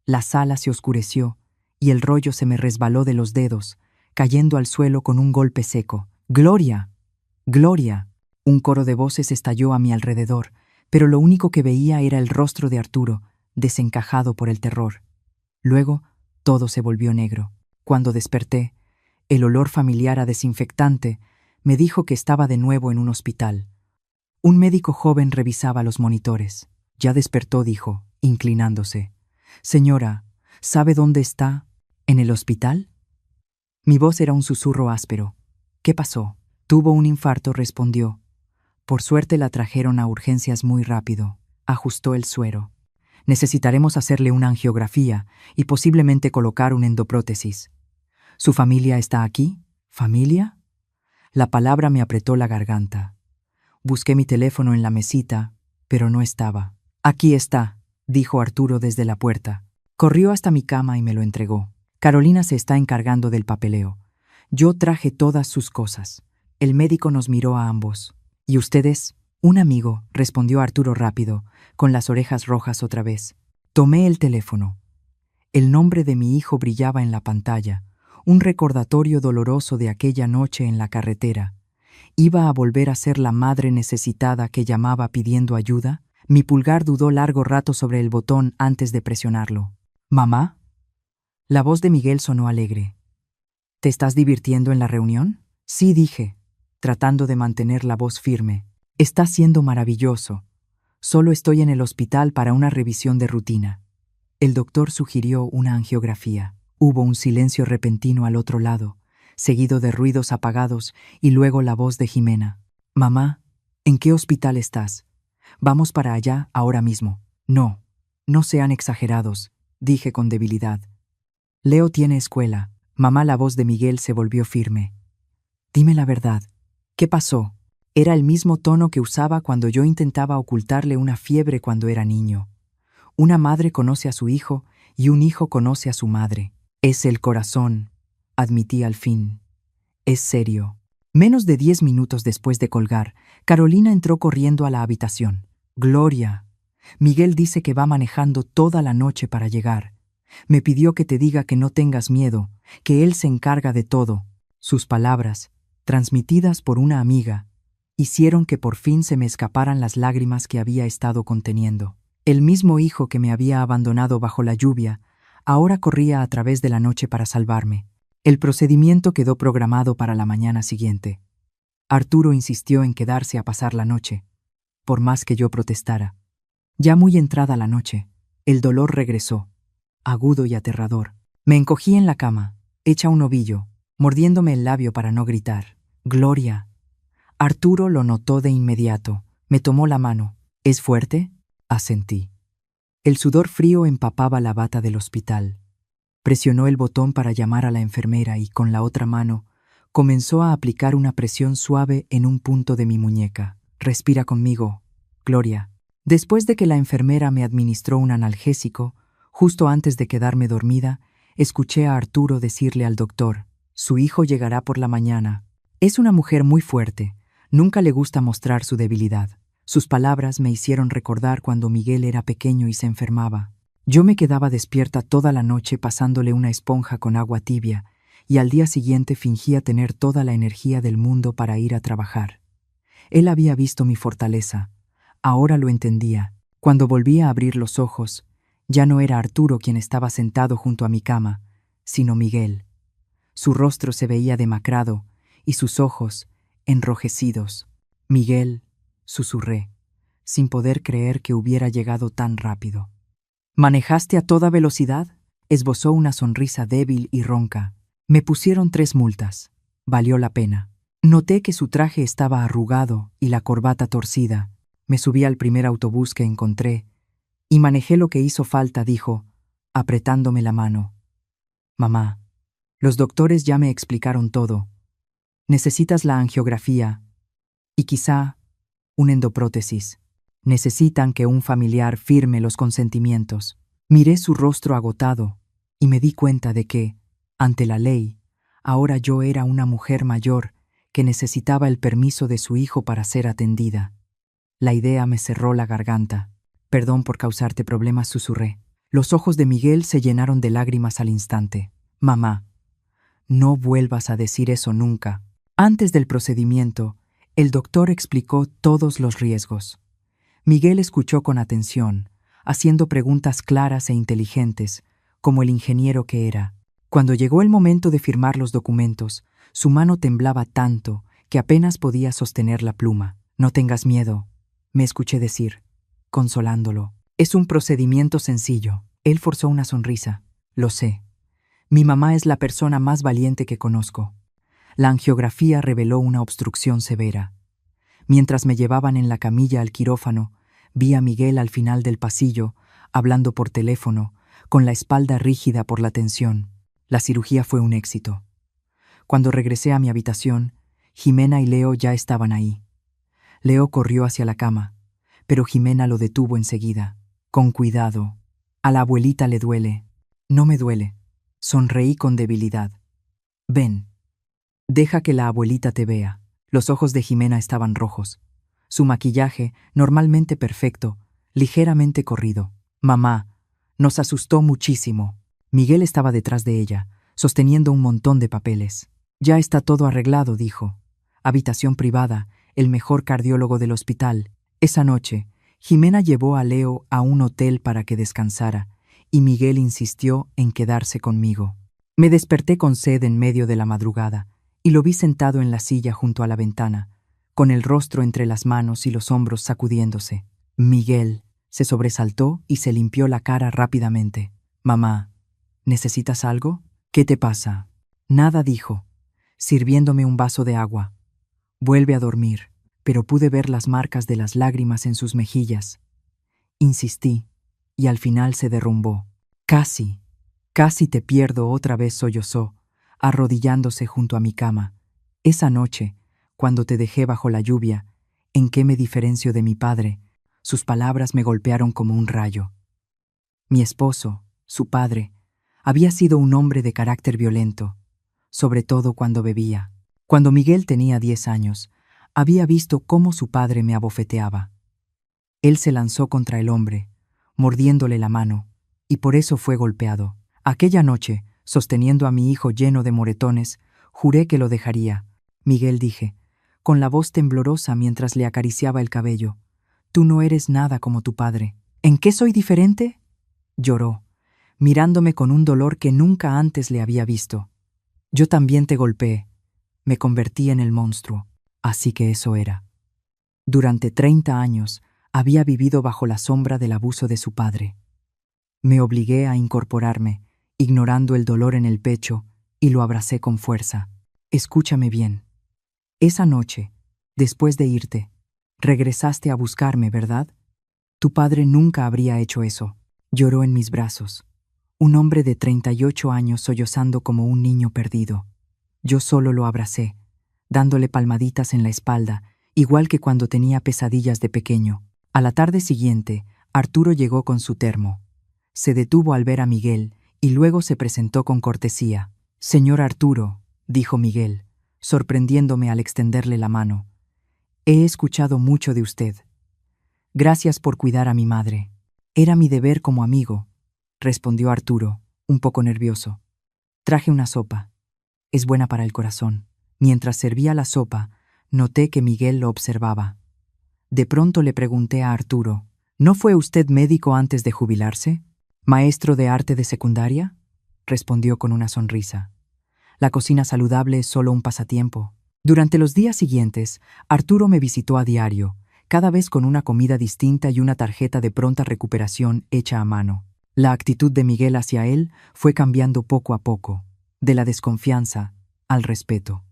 La sala se oscureció y el rollo se me resbaló de los dedos, cayendo al suelo con un golpe seco. ¡Gloria!, Gloria. Un coro de voces estalló a mi alrededor, pero lo único que veía era el rostro de Arturo, desencajado por el terror. Luego, todo se volvió negro. Cuando desperté, el olor familiar a desinfectante me dijo que estaba de nuevo en un hospital. Un médico joven revisaba los monitores. Ya despertó, dijo, inclinándose. Señora, ¿sabe dónde está? ¿En el hospital? Mi voz era un susurro áspero. ¿Qué pasó? Tuvo un infarto, respondió. Por suerte la trajeron a urgencias muy rápido. Ajustó el suero. Necesitaremos hacerle una angiografía y posiblemente colocar una endoprótesis. ¿Su familia está aquí? ¿Familia? La palabra me apretó la garganta. Busqué mi teléfono en la mesita, pero no estaba. Aquí está, dijo Arturo desde la puerta. Corrió hasta mi cama y me lo entregó. Carolina se está encargando del papeleo. Yo traje todas sus cosas. El médico nos miró a ambos. ¿Y ustedes? Un amigo, respondió Arturo rápido, con las orejas rojas otra vez. Tomé el teléfono. El nombre de mi hijo brillaba en la pantalla, un recordatorio doloroso de aquella noche en la carretera. ¿Iba a volver a ser la madre necesitada que llamaba pidiendo ayuda? Mi pulgar dudó largo rato sobre el botón antes de presionarlo. ¿Mamá? La voz de Miguel sonó alegre. ¿Te estás divirtiendo en la reunión? Sí, dije, tratando de mantener la voz firme. Está siendo maravilloso. Solo estoy en el hospital para una revisión de rutina. El doctor sugirió una angiografía. Hubo un silencio repentino al otro lado, seguido de ruidos apagados y luego la voz de Jimena. Mamá, ¿en qué hospital estás? Vamos para allá ahora mismo. No, no sean exagerados, dije con debilidad. Leo tiene escuela. Mamá, la voz de Miguel se volvió firme. Dime la verdad. ¿Qué pasó? Era el mismo tono que usaba cuando yo intentaba ocultarle una fiebre cuando era niño. Una madre conoce a su hijo y un hijo conoce a su madre. Es el corazón, admití al fin. Es serio. Menos de 10 minutos después de colgar, Carolina entró corriendo a la habitación. Gloria, Miguel dice que va manejando toda la noche para llegar. Me pidió que te diga que no tengas miedo, que él se encarga de todo. Sus palabras, transmitidas por una amiga, hicieron que por fin se me escaparan las lágrimas que había estado conteniendo. El mismo hijo que me había abandonado bajo la lluvia, ahora corría a través de la noche para salvarme. El procedimiento quedó programado para la mañana siguiente. Arturo insistió en quedarse a pasar la noche, por más que yo protestara. Ya muy entrada la noche, el dolor regresó, agudo y aterrador. Me encogí en la cama, hecha un ovillo, mordiéndome el labio para no gritar. Gloria. Arturo lo notó de inmediato. Me tomó la mano. ¿Es fuerte? Asentí. El sudor frío empapaba la bata del hospital. Presionó el botón para llamar a la enfermera y con la otra mano comenzó a aplicar una presión suave en un punto de mi muñeca. Respira conmigo, Gloria. Después de que la enfermera me administró un analgésico, justo antes de quedarme dormida, escuché a Arturo decirle al doctor, su hijo llegará por la mañana. Es una mujer muy fuerte, nunca le gusta mostrar su debilidad. Sus palabras me hicieron recordar cuando Miguel era pequeño y se enfermaba. Yo me quedaba despierta toda la noche pasándole una esponja con agua tibia y al día siguiente fingía tener toda la energía del mundo para ir a trabajar. Él había visto mi fortaleza. Ahora lo entendía. Cuando volví a abrir los ojos, ya no era Arturo quien estaba sentado junto a mi cama, sino Miguel. Su rostro se veía demacrado y sus ojos enrojecidos. Miguel, susurré, sin poder creer que hubiera llegado tan rápido. ¿Manejaste a toda velocidad? Esbozó una sonrisa débil y ronca. Me pusieron 3 multas. Valió la pena. Noté que su traje estaba arrugado y la corbata torcida. Me subí al primer autobús que encontré y manejé lo que hizo falta, dijo, apretándome la mano. Mamá, los doctores ya me explicaron todo. Necesitas la angiografía y quizá una endoprótesis. Necesitan que un familiar firme los consentimientos. Miré su rostro agotado y me di cuenta de que, ante la ley, ahora yo era una mujer mayor que necesitaba el permiso de su hijo para ser atendida. La idea me cerró la garganta. Perdón por causarte problemas, susurré. Los ojos de Miguel se llenaron de lágrimas al instante. Mamá, no vuelvas a decir eso nunca. Antes del procedimiento, El doctor explicó todos los riesgos. Miguel escuchó con atención, haciendo preguntas claras e inteligentes, como el ingeniero que era. Cuando llegó el momento de firmar los documentos, su mano temblaba tanto que apenas podía sostener la pluma. «No tengas miedo», me escuché decir, consolándolo. «Es un procedimiento sencillo». Él forzó una sonrisa. «Lo sé. Mi mamá es la persona más valiente que conozco». La angiografía reveló una obstrucción severa. Mientras me llevaban en la camilla al quirófano, vi a Miguel al final del pasillo, hablando por teléfono, con la espalda rígida por la tensión. La cirugía fue un éxito. Cuando regresé a mi habitación, Jimena y Leo ya estaban ahí. Leo corrió hacia la cama, pero Jimena lo detuvo enseguida. «Con cuidado. A la abuelita le duele». «No me duele». Sonreí con debilidad. «Ven. Deja que la abuelita te vea». Los ojos de Jimena estaban rojos. Su maquillaje, normalmente perfecto, ligeramente corrido. «Mamá», nos asustó muchísimo. Miguel estaba detrás de ella, sosteniendo un montón de papeles. «Ya está todo arreglado», dijo. «Habitación privada, el mejor cardiólogo del hospital». Esa noche, Jimena llevó a Leo a un hotel para que descansara, y Miguel insistió en quedarse conmigo. Me desperté con sed en medio de la madrugada, y lo vi sentado en la silla junto a la ventana, con el rostro entre las manos y los hombros sacudiéndose. Miguel se sobresaltó y se limpió la cara rápidamente. «Mamá, ¿necesitas algo? ¿Qué te pasa?» «Nada», dijo, sirviéndome un vaso de agua. «Vuelve a dormir», pero pude ver las marcas de las lágrimas en sus mejillas. Insistí, y al final se derrumbó. Casi te pierdo otra vez», sollozó, arrodillándose junto a mi cama. «Esa noche, cuando te dejé bajo la lluvia, ¿en qué me diferencio de mi padre?». Sus palabras me golpearon como un rayo. Mi esposo, su padre, había sido un hombre de carácter violento, sobre todo cuando bebía. Cuando Miguel tenía 10 años, había visto cómo su padre me abofeteaba. Él se lanzó contra el hombre, mordiéndole la mano, y por eso fue golpeado. Aquella noche, sosteniendo a mi hijo lleno de moretones, juré que lo dejaría. «Miguel», dije, con la voz temblorosa mientras le acariciaba el cabello, «tú no eres nada como tu padre». «¿En qué soy diferente?», lloró, mirándome con un dolor que nunca antes le había visto. «Yo también te golpeé. Me convertí en el monstruo». Así que eso era. Durante 30 años había vivido bajo la sombra del abuso de su padre. Me obligué a incorporarme, ignorando el dolor en el pecho, y lo abracé con fuerza. «Escúchame bien. Esa noche, después de irte, regresaste a buscarme, ¿verdad? Tu padre nunca habría hecho eso». Lloró en mis brazos. Un hombre de 38 años sollozando como un niño perdido. Yo solo lo abracé, dándole palmaditas en la espalda, igual que cuando tenía pesadillas de pequeño. A la tarde siguiente, Arturo llegó con su termo. Se detuvo al ver a Miguel y luego se presentó con cortesía. «Señor Arturo», dijo Miguel, sorprendiéndome al extenderle la mano. «He escuchado mucho de usted. Gracias por cuidar a mi madre». «Era mi deber como amigo», respondió Arturo, un poco nervioso. «Traje una sopa. Es buena para el corazón». Mientras servía la sopa, noté que Miguel lo observaba. De pronto le pregunté a Arturo, «¿No fue usted médico antes de jubilarse? ¿Maestro de arte de secundaria?», respondió con una sonrisa. «La cocina saludable es solo un pasatiempo». Durante los días siguientes, Arturo me visitó a diario, cada vez con una comida distinta y una tarjeta de pronta recuperación hecha a mano. La actitud de Miguel hacia él fue cambiando poco a poco, de la desconfianza al respeto.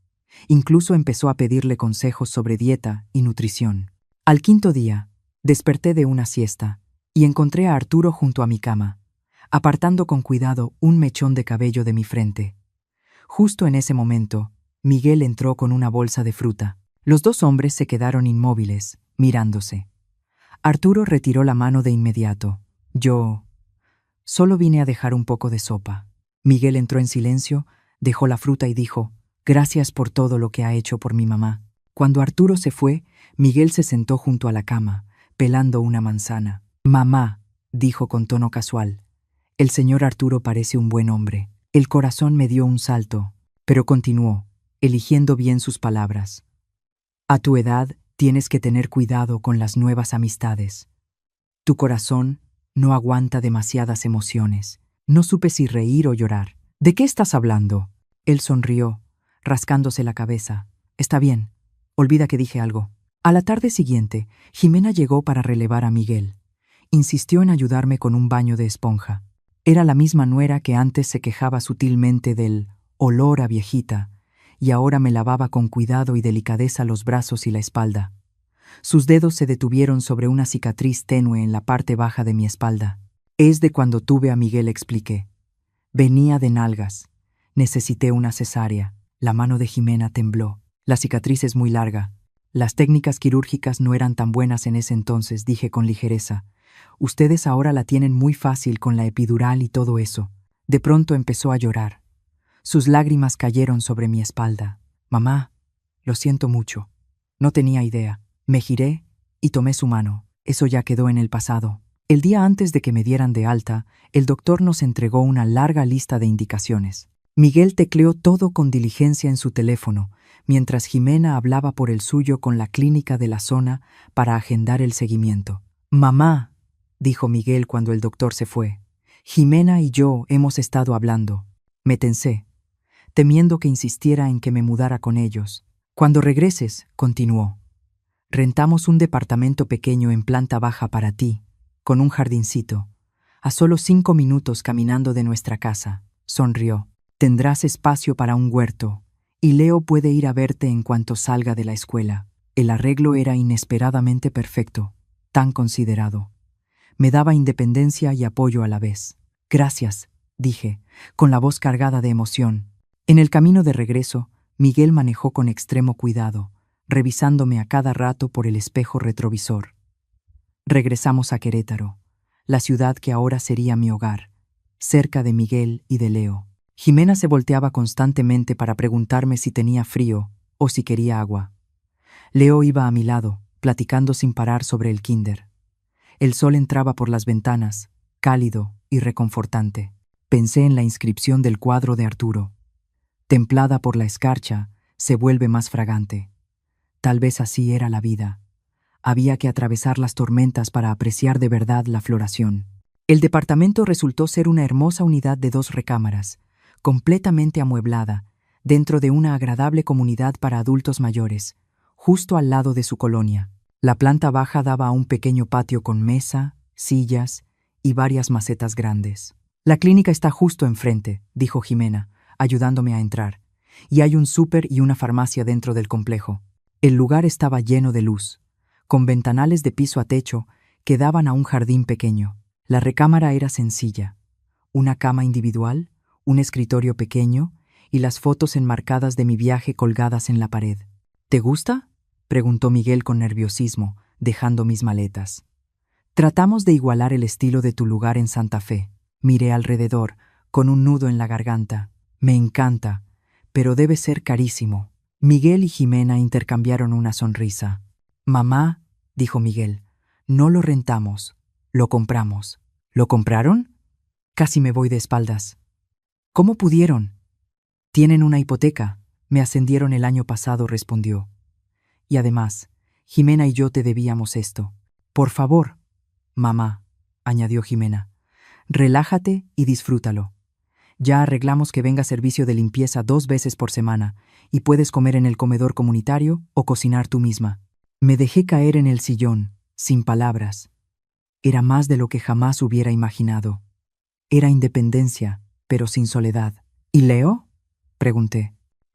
Incluso empezó a pedirle consejos sobre dieta y nutrición. Al 5.º día, desperté de una siesta y encontré a Arturo junto a mi cama, apartando con cuidado un mechón de cabello de mi frente. Justo en ese momento, Miguel entró con una bolsa de fruta. Los dos hombres se quedaron inmóviles, mirándose. Arturo retiró la mano de inmediato. «Yo solo vine a dejar un poco de sopa». Miguel entró en silencio, dejó la fruta y dijo, «Gracias por todo lo que ha hecho por mi mamá». Cuando Arturo se fue, Miguel se sentó junto a la cama, pelando una manzana. «Mamá», dijo con tono casual, «el señor Arturo parece un buen hombre». El corazón me dio un salto, pero continuó, eligiendo bien sus palabras. A tu edad tienes que tener cuidado con las nuevas amistades. Tu corazón no aguanta demasiadas emociones. No supe si reír o llorar. ¿De qué estás hablando? Él sonrió, rascándose la cabeza. Está bien. Olvida que dije algo. A la tarde siguiente, Jimena llegó para relevar a Miguel. Insistió en ayudarme con un baño de esponja. Era la misma nuera que antes se quejaba sutilmente del olor a viejita, y ahora me lavaba con cuidado y delicadeza los brazos y la espalda. Sus dedos se detuvieron sobre una cicatriz tenue en la parte baja de mi espalda. Es de cuando tuve a Miguel, expliqué. Venía de nalgas. Necesité una cesárea. La mano de Jimena tembló. La cicatriz es muy larga. Las técnicas quirúrgicas no eran tan buenas en ese entonces, dije con ligereza. Ustedes ahora la tienen muy fácil con la epidural y todo eso. De pronto empezó a llorar. Sus lágrimas cayeron sobre mi espalda. Mamá, lo siento mucho. No tenía idea. Me giré y tomé su mano. Eso ya quedó en el pasado. El día antes de que me dieran de alta, el doctor nos entregó una larga lista de indicaciones. Miguel tecleó todo con diligencia en su teléfono, mientras Jimena hablaba por el suyo con la clínica de la zona para agendar el seguimiento. Mamá, dijo Miguel cuando el doctor se fue. Jimena y yo hemos estado hablando. Me tensé, temiendo que insistiera en que me mudara con ellos. Cuando regreses, continuó. Rentamos un departamento pequeño en planta baja para ti, con un jardincito, a solo 5 minutos caminando de nuestra casa. Sonrió. Tendrás espacio para un huerto, y Leo puede ir a verte en cuanto salga de la escuela. El arreglo era inesperadamente perfecto, tan considerado. Me daba independencia y apoyo a la vez. Gracias, dije, con la voz cargada de emoción. En el camino de regreso, Miguel manejó con extremo cuidado, revisándome a cada rato por el espejo retrovisor. Regresamos a Querétaro, la ciudad que ahora sería mi hogar, cerca de Miguel y de Leo. Jimena se volteaba constantemente para preguntarme si tenía frío o si quería agua. Leo iba a mi lado, platicando sin parar sobre el kinder. El sol entraba por las ventanas, cálido y reconfortante. Pensé en la inscripción del cuadro de Arturo. Templada por la escarcha, se vuelve más fragante. Tal vez así era la vida. Había que atravesar las tormentas para apreciar de verdad la floración. El departamento resultó ser una hermosa unidad de 2 recámaras, completamente amueblada, dentro de una agradable comunidad para adultos mayores, justo al lado de su colonia. La planta baja daba a un pequeño patio con mesa, sillas y varias macetas grandes. La clínica está justo enfrente, dijo Jimena, ayudándome a entrar, y hay un súper y una farmacia dentro del complejo. El lugar estaba lleno de luz, con ventanales de piso a techo que daban a un jardín pequeño. La recámara era sencilla, una cama individual, un escritorio pequeño y las fotos enmarcadas de mi viaje colgadas en la pared. ¿Te gusta?, preguntó Miguel con nerviosismo, dejando mis maletas. Tratamos de igualar el estilo de tu lugar en Santa Fe. Miré alrededor, con un nudo en la garganta. Me encanta, pero debe ser carísimo. Miguel y Jimena intercambiaron una sonrisa. Mamá, dijo Miguel, no lo rentamos, lo compramos. ¿Lo compraron? Casi me voy de espaldas. ¿Cómo pudieron? Tienen una hipoteca. Me ascendieron el año pasado, respondió. Y además, Jimena y yo te debíamos esto. Por favor, mamá, añadió Jimena, relájate y disfrútalo. Ya arreglamos que venga servicio de limpieza 2 veces por semana y puedes comer en el comedor comunitario o cocinar tú misma. Me dejé caer en el sillón, sin palabras. Era más de lo que jamás hubiera imaginado. Era independencia, pero sin soledad. ¿Y Leo?, pregunté.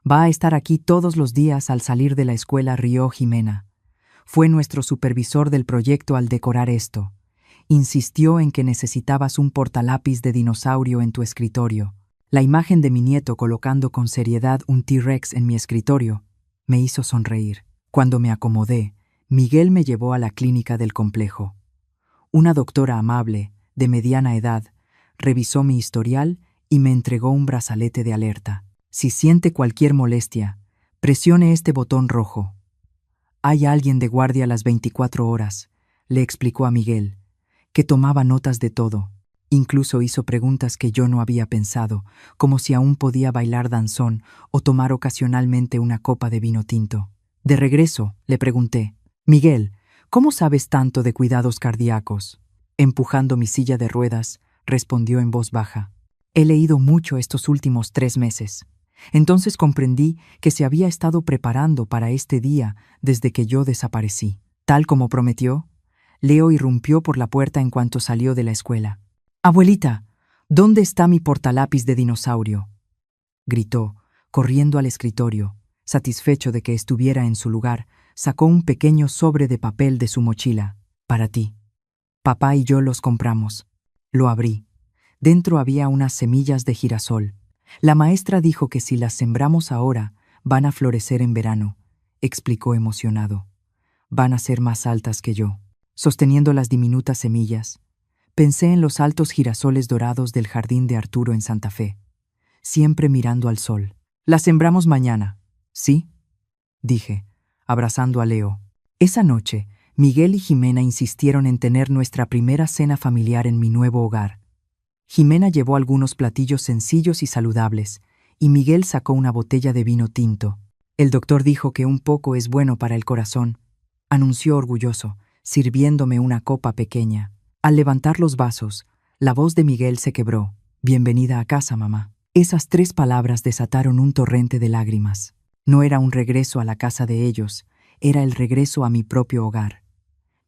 Va a estar aquí todos los días al salir de la escuela, rió Jimena. Fue nuestro supervisor del proyecto al decorar esto. Insistió en que necesitabas un portalápiz de dinosaurio en tu escritorio. La imagen de mi nieto colocando con seriedad un T-Rex en mi escritorio me hizo sonreír. Cuando me acomodé, Miguel me llevó a la clínica del complejo. Una doctora amable, de mediana edad, revisó mi historial y me entregó un brazalete de alerta. Si siente cualquier molestia, presione este botón rojo. Hay alguien de guardia las 24 horas, le explicó a Miguel, que tomaba notas de todo. Incluso hizo preguntas que yo no había pensado, como si aún podía bailar danzón o tomar ocasionalmente una copa de vino tinto. De regreso, le pregunté, Miguel, ¿cómo sabes tanto de cuidados cardíacos? Empujando mi silla de ruedas, respondió en voz baja. He leído mucho estos últimos 3 meses. Entonces comprendí que se había estado preparando para este día desde que yo desaparecí. Tal como prometió, Leo irrumpió por la puerta en cuanto salió de la escuela. «Abuelita, ¿dónde está mi portalápiz de dinosaurio?», gritó, corriendo al escritorio. Satisfecho de que estuviera en su lugar, sacó un pequeño sobre de papel de su mochila. «Para ti. Papá y yo los compramos». Lo abrí. Dentro había unas semillas de girasol. La maestra dijo que si las sembramos ahora, van a florecer en verano, explicó emocionado. Van a ser más altas que yo. Sosteniendo las diminutas semillas, pensé en los altos girasoles dorados del jardín de Arturo en Santa Fe, siempre mirando al sol. «Las sembramos mañana, ¿sí?», dije, abrazando a Leo. Esa noche, Miguel y Jimena insistieron en tener nuestra primera cena familiar en mi nuevo hogar. Jimena llevó algunos platillos sencillos y saludables, y Miguel sacó una botella de vino tinto. «El doctor dijo que un poco es bueno para el corazón», anunció orgulloso, sirviéndome una copa pequeña. Al levantar los vasos, la voz de Miguel se quebró. «Bienvenida a casa, mamá». Esas 3 palabras desataron un torrente de lágrimas. No era un regreso a la casa de ellos, era el regreso a mi propio hogar.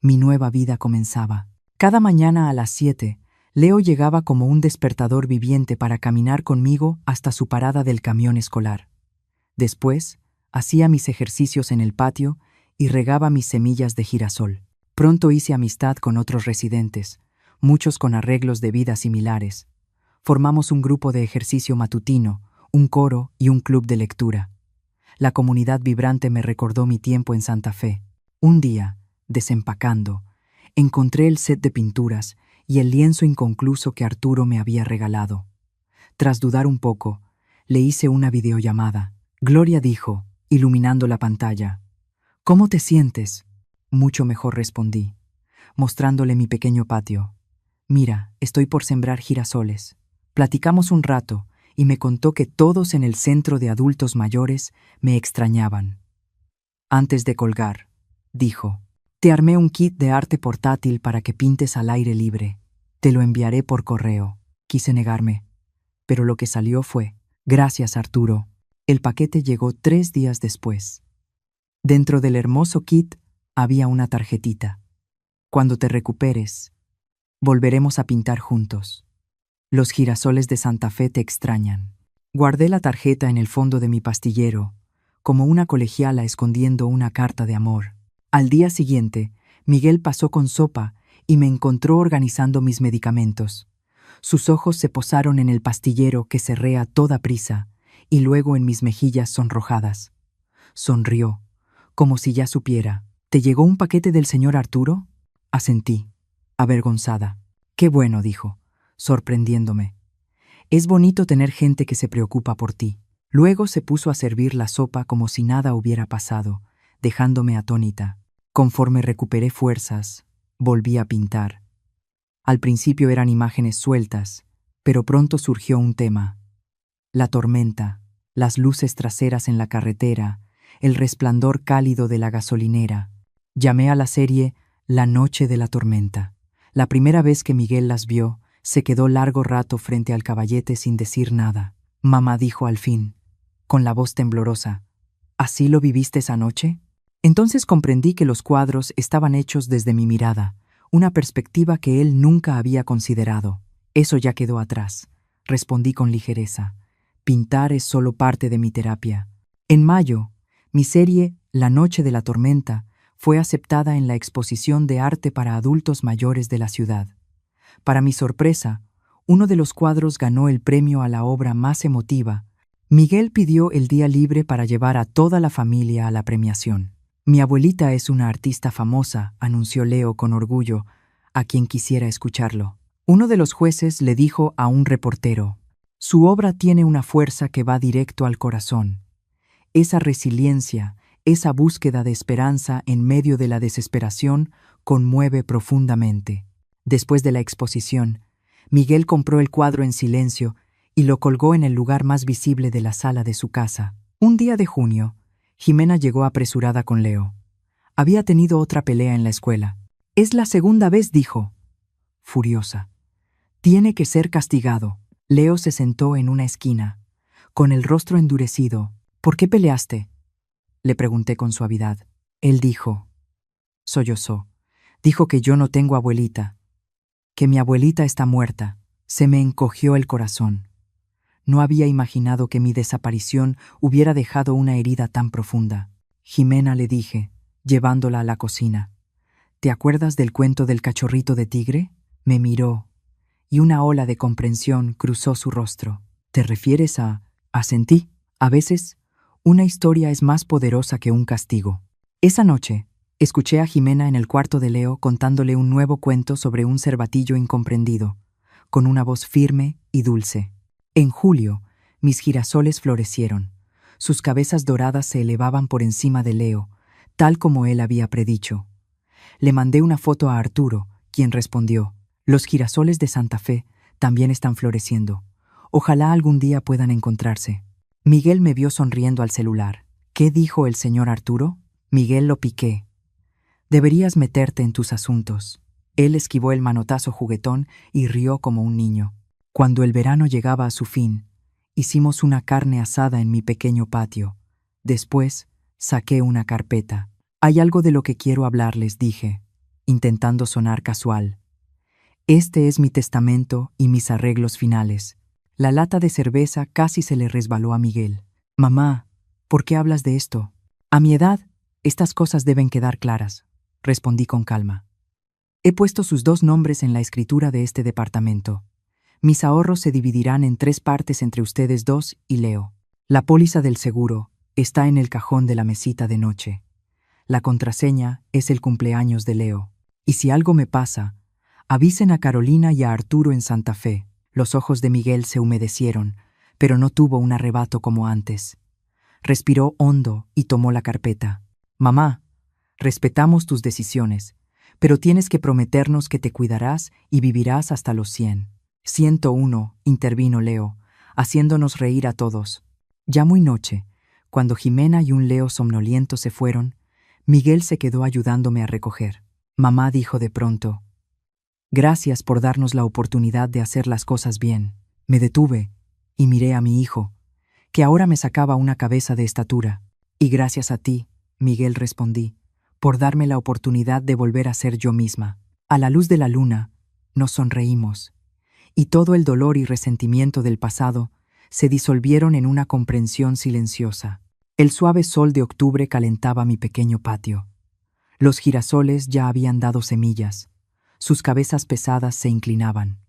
Mi nueva vida comenzaba. Cada mañana a las 7, Leo llegaba como un despertador viviente para caminar conmigo hasta su parada del camión escolar. Después, hacía mis ejercicios en el patio y regaba mis semillas de girasol. Pronto hice amistad con otros residentes, muchos con arreglos de vida similares. Formamos un grupo de ejercicio matutino, un coro y un club de lectura. La comunidad vibrante me recordó mi tiempo en Santa Fe. Un día, desempacando, encontré el set de pinturas y el lienzo inconcluso que Arturo me había regalado. Tras dudar un poco, le hice una videollamada. Gloria dijo, iluminando la pantalla. «¿Cómo te sientes?». «Mucho mejor», respondí, mostrándole mi pequeño patio. «Mira, estoy por sembrar girasoles». Platicamos un rato y me contó que todos en el centro de adultos mayores me extrañaban. Antes de colgar, dijo, «Te armé un kit de arte portátil para que pintes al aire libre. Te lo enviaré por correo». Quise negarme, pero lo que salió fue, «Gracias, Arturo». El paquete llegó 3 días después. Dentro del hermoso kit había una tarjetita. «Cuando te recuperes, volveremos a pintar juntos. Los girasoles de Santa Fe te extrañan». Guardé la tarjeta en el fondo de mi pastillero, como una colegiala escondiendo una carta de amor. Al día siguiente, Miguel pasó con sopa y me encontró organizando mis medicamentos. Sus ojos se posaron en el pastillero que cerré a toda prisa y luego en mis mejillas sonrojadas. Sonrió, como si ya supiera. «¿Te llegó un paquete del señor Arturo?». Asentí, avergonzada. «Qué bueno», dijo, sorprendiéndome. «Es bonito tener gente que se preocupa por ti». Luego se puso a servir la sopa como si nada hubiera pasado, dejándome atónita. Conforme recuperé fuerzas, volví a pintar. Al principio eran imágenes sueltas, pero pronto surgió un tema. La tormenta, las luces traseras en la carretera, el resplandor cálido de la gasolinera. Llamé a la serie La Noche de la Tormenta. La primera vez que Miguel las vio, se quedó largo rato frente al caballete sin decir nada. «Mamá», dijo al fin, con la voz temblorosa, «¿así lo viviste esa noche?». Entonces comprendí que los cuadros estaban hechos desde mi mirada, una perspectiva que él nunca había considerado. «Eso ya quedó atrás», respondí con ligereza. «Pintar es solo parte de mi terapia». En mayo, mi serie La Noche de la Tormenta fue aceptada en la exposición de arte para adultos mayores de la ciudad. Para mi sorpresa, uno de los cuadros ganó el premio a la obra más emotiva. Miguel pidió el día libre para llevar a toda la familia a la premiación. «Mi abuelita es una artista famosa», anunció Leo con orgullo, a quien quisiera escucharlo. Uno de los jueces le dijo a un reportero, «Su obra tiene una fuerza que va directo al corazón. Esa resiliencia, esa búsqueda de esperanza en medio de la desesperación conmueve profundamente». Después de la exposición, Miguel compró el cuadro en silencio y lo colgó en el lugar más visible de la sala de su casa. Un día de junio, Jimena llegó apresurada con Leo. Había tenido otra pelea en la escuela. Es la segunda vez, dijo, furiosa. Tiene que ser castigado. Leo se sentó en una esquina, con el rostro endurecido. ¿Por qué peleaste?, le pregunté con suavidad. Él dijo, sollozó. Dijo que yo no tengo abuelita, que mi abuelita está muerta. Se me encogió el corazón. No había imaginado que mi desaparición hubiera dejado una herida tan profunda. Jimena, le dije, llevándola a la cocina. ¿Te acuerdas del cuento del cachorrito de tigre? Me miró, y una ola de comprensión cruzó su rostro. ¿Te refieres a...? Asentí. A veces, una historia es más poderosa que un castigo. Esa noche, escuché a Jimena en el cuarto de Leo contándole un nuevo cuento sobre un cervatillo incomprendido, con una voz firme y dulce. En julio, mis girasoles florecieron. Sus cabezas doradas se elevaban por encima de Leo, tal como él había predicho. Le mandé una foto a Arturo, quien respondió, los girasoles de Santa Fe también están floreciendo. Ojalá algún día puedan encontrarse. Miguel me vio sonriendo al celular. ¿Qué dijo el señor Arturo? Miguel, lo piqué. Deberías meterte en tus asuntos. Él esquivó el manotazo juguetón y rió como un niño. Cuando el verano llegaba a su fin, hicimos una carne asada en mi pequeño patio. Después, saqué una carpeta. Hay algo de lo que quiero hablarles, dije, intentando sonar casual. Este es mi testamento y mis arreglos finales. La lata de cerveza casi se le resbaló a Miguel. Mamá, ¿por qué hablas de esto? A mi edad, estas cosas deben quedar claras, respondí con calma. He puesto sus dos nombres en la escritura de este departamento. Mis ahorros se dividirán en 3 partes entre ustedes dos y Leo. La póliza del seguro está en el cajón de la mesita de noche. La contraseña es el cumpleaños de Leo. Y si algo me pasa, avisen a Carolina y a Arturo en Santa Fe. Los ojos de Miguel se humedecieron, pero no tuvo un arrebato como antes. Respiró hondo y tomó la carpeta. Mamá, respetamos tus decisiones, pero tienes que prometernos que te cuidarás y vivirás hasta los 100. 101, intervino Leo, haciéndonos reír a todos. Ya muy noche, cuando Jimena y un Leo somnoliento se fueron, Miguel se quedó ayudándome a recoger. Mamá dijo de pronto, gracias por darnos la oportunidad de hacer las cosas bien. Me detuve y miré a mi hijo, que ahora me sacaba una cabeza de estatura. Y gracias a ti, Miguel, respondí, por darme la oportunidad de volver a ser yo misma. A la luz de la luna, nos sonreímos, y todo el dolor y resentimiento del pasado se disolvieron en una comprensión silenciosa. El suave sol de octubre calentaba mi pequeño patio. Los girasoles ya habían dado semillas. Sus cabezas pesadas se inclinaban.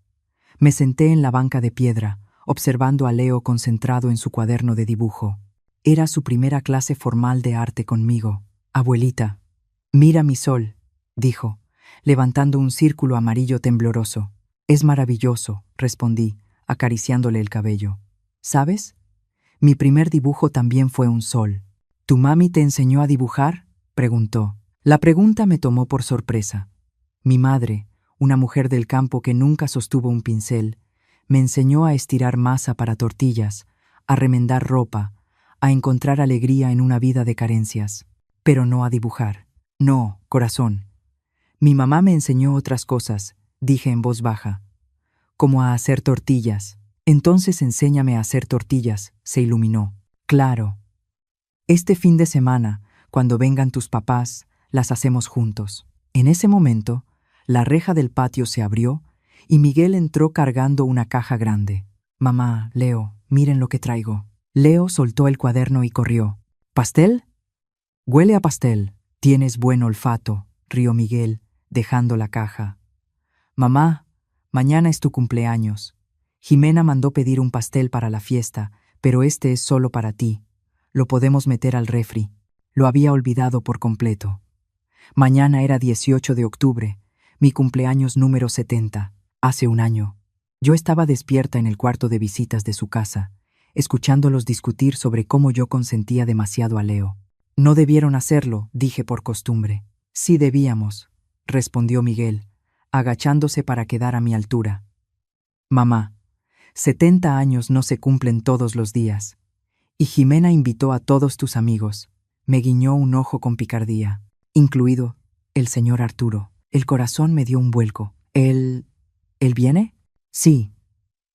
Me senté en la banca de piedra, observando a Leo concentrado en su cuaderno de dibujo. Era su primera clase formal de arte conmigo. Abuelita, mira mi sol, dijo, levantando un círculo amarillo tembloroso. Es maravilloso, respondí, acariciándole el cabello. ¿Sabes? Mi primer dibujo también fue un sol. ¿Tu mami te enseñó a dibujar?, preguntó. La pregunta me tomó por sorpresa. Mi madre, una mujer del campo que nunca sostuvo un pincel, me enseñó a estirar masa para tortillas, a remendar ropa, a encontrar alegría en una vida de carencias, pero no a dibujar. No, corazón. Mi mamá me enseñó otras cosas, dije en voz baja, como a hacer tortillas. Entonces enséñame a hacer tortillas, se iluminó. Claro. Este fin de semana, cuando vengan tus papás, las hacemos juntos. En ese momento, la reja del patio se abrió y Miguel entró cargando una caja grande. Mamá, Leo, miren lo que traigo. Leo soltó el cuaderno y corrió. ¿Pastel? Huele a pastel. Tienes buen olfato, rió Miguel, dejando la caja. Mamá, mañana es tu cumpleaños. Jimena mandó pedir un pastel para la fiesta, pero este es solo para ti. Lo podemos meter al refri. Lo había olvidado por completo. Mañana era 18 de octubre, mi cumpleaños número 70, hace un año. Yo estaba despierta en el cuarto de visitas de su casa, escuchándolos discutir sobre cómo yo consentía demasiado a Leo. No debieron hacerlo, dije por costumbre. Sí debíamos, respondió Miguel, agachándose para quedar a mi altura. Mamá, 70 años no se cumplen todos los días. Y Jimena invitó a todos tus amigos. Me guiñó un ojo con picardía, incluido el señor Arturo. El corazón me dio un vuelco. ¿Él viene? Sí,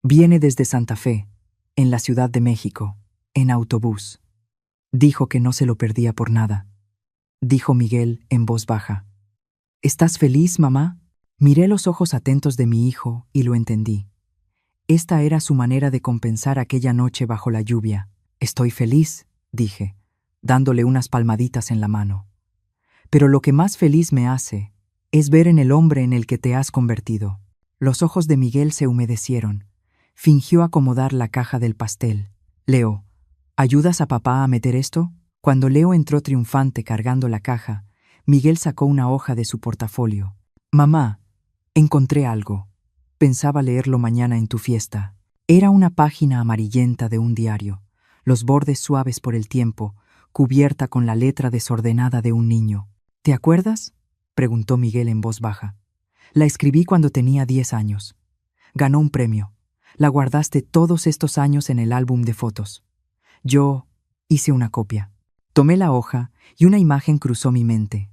viene desde Santa Fe, en la Ciudad de México, en autobús. Dijo que no se lo perdía por nada. Dijo Miguel en voz baja. ¿Estás feliz, mamá? Miré los ojos atentos de mi hijo y lo entendí. Esta era su manera de compensar aquella noche bajo la lluvia. Estoy feliz, dije, dándole unas palmaditas en la mano. Pero lo que más feliz me hace es ver en el hombre en el que te has convertido. Los ojos de Miguel se humedecieron. Fingió acomodar la caja del pastel. Leo, ¿ayudas a papá a meter esto? Cuando Leo entró triunfante cargando la caja, Miguel sacó una hoja de su portafolio. Mamá, encontré algo. Pensaba leerlo mañana en tu fiesta. Era una página amarillenta de un diario, los bordes suaves por el tiempo, cubierta con la letra desordenada de un niño. ¿Te acuerdas?, preguntó Miguel en voz baja. La escribí cuando tenía 10 años. Ganó un premio. La guardaste todos estos años en el álbum de fotos. Yo hice una copia. Tomé la hoja y una imagen cruzó mi mente.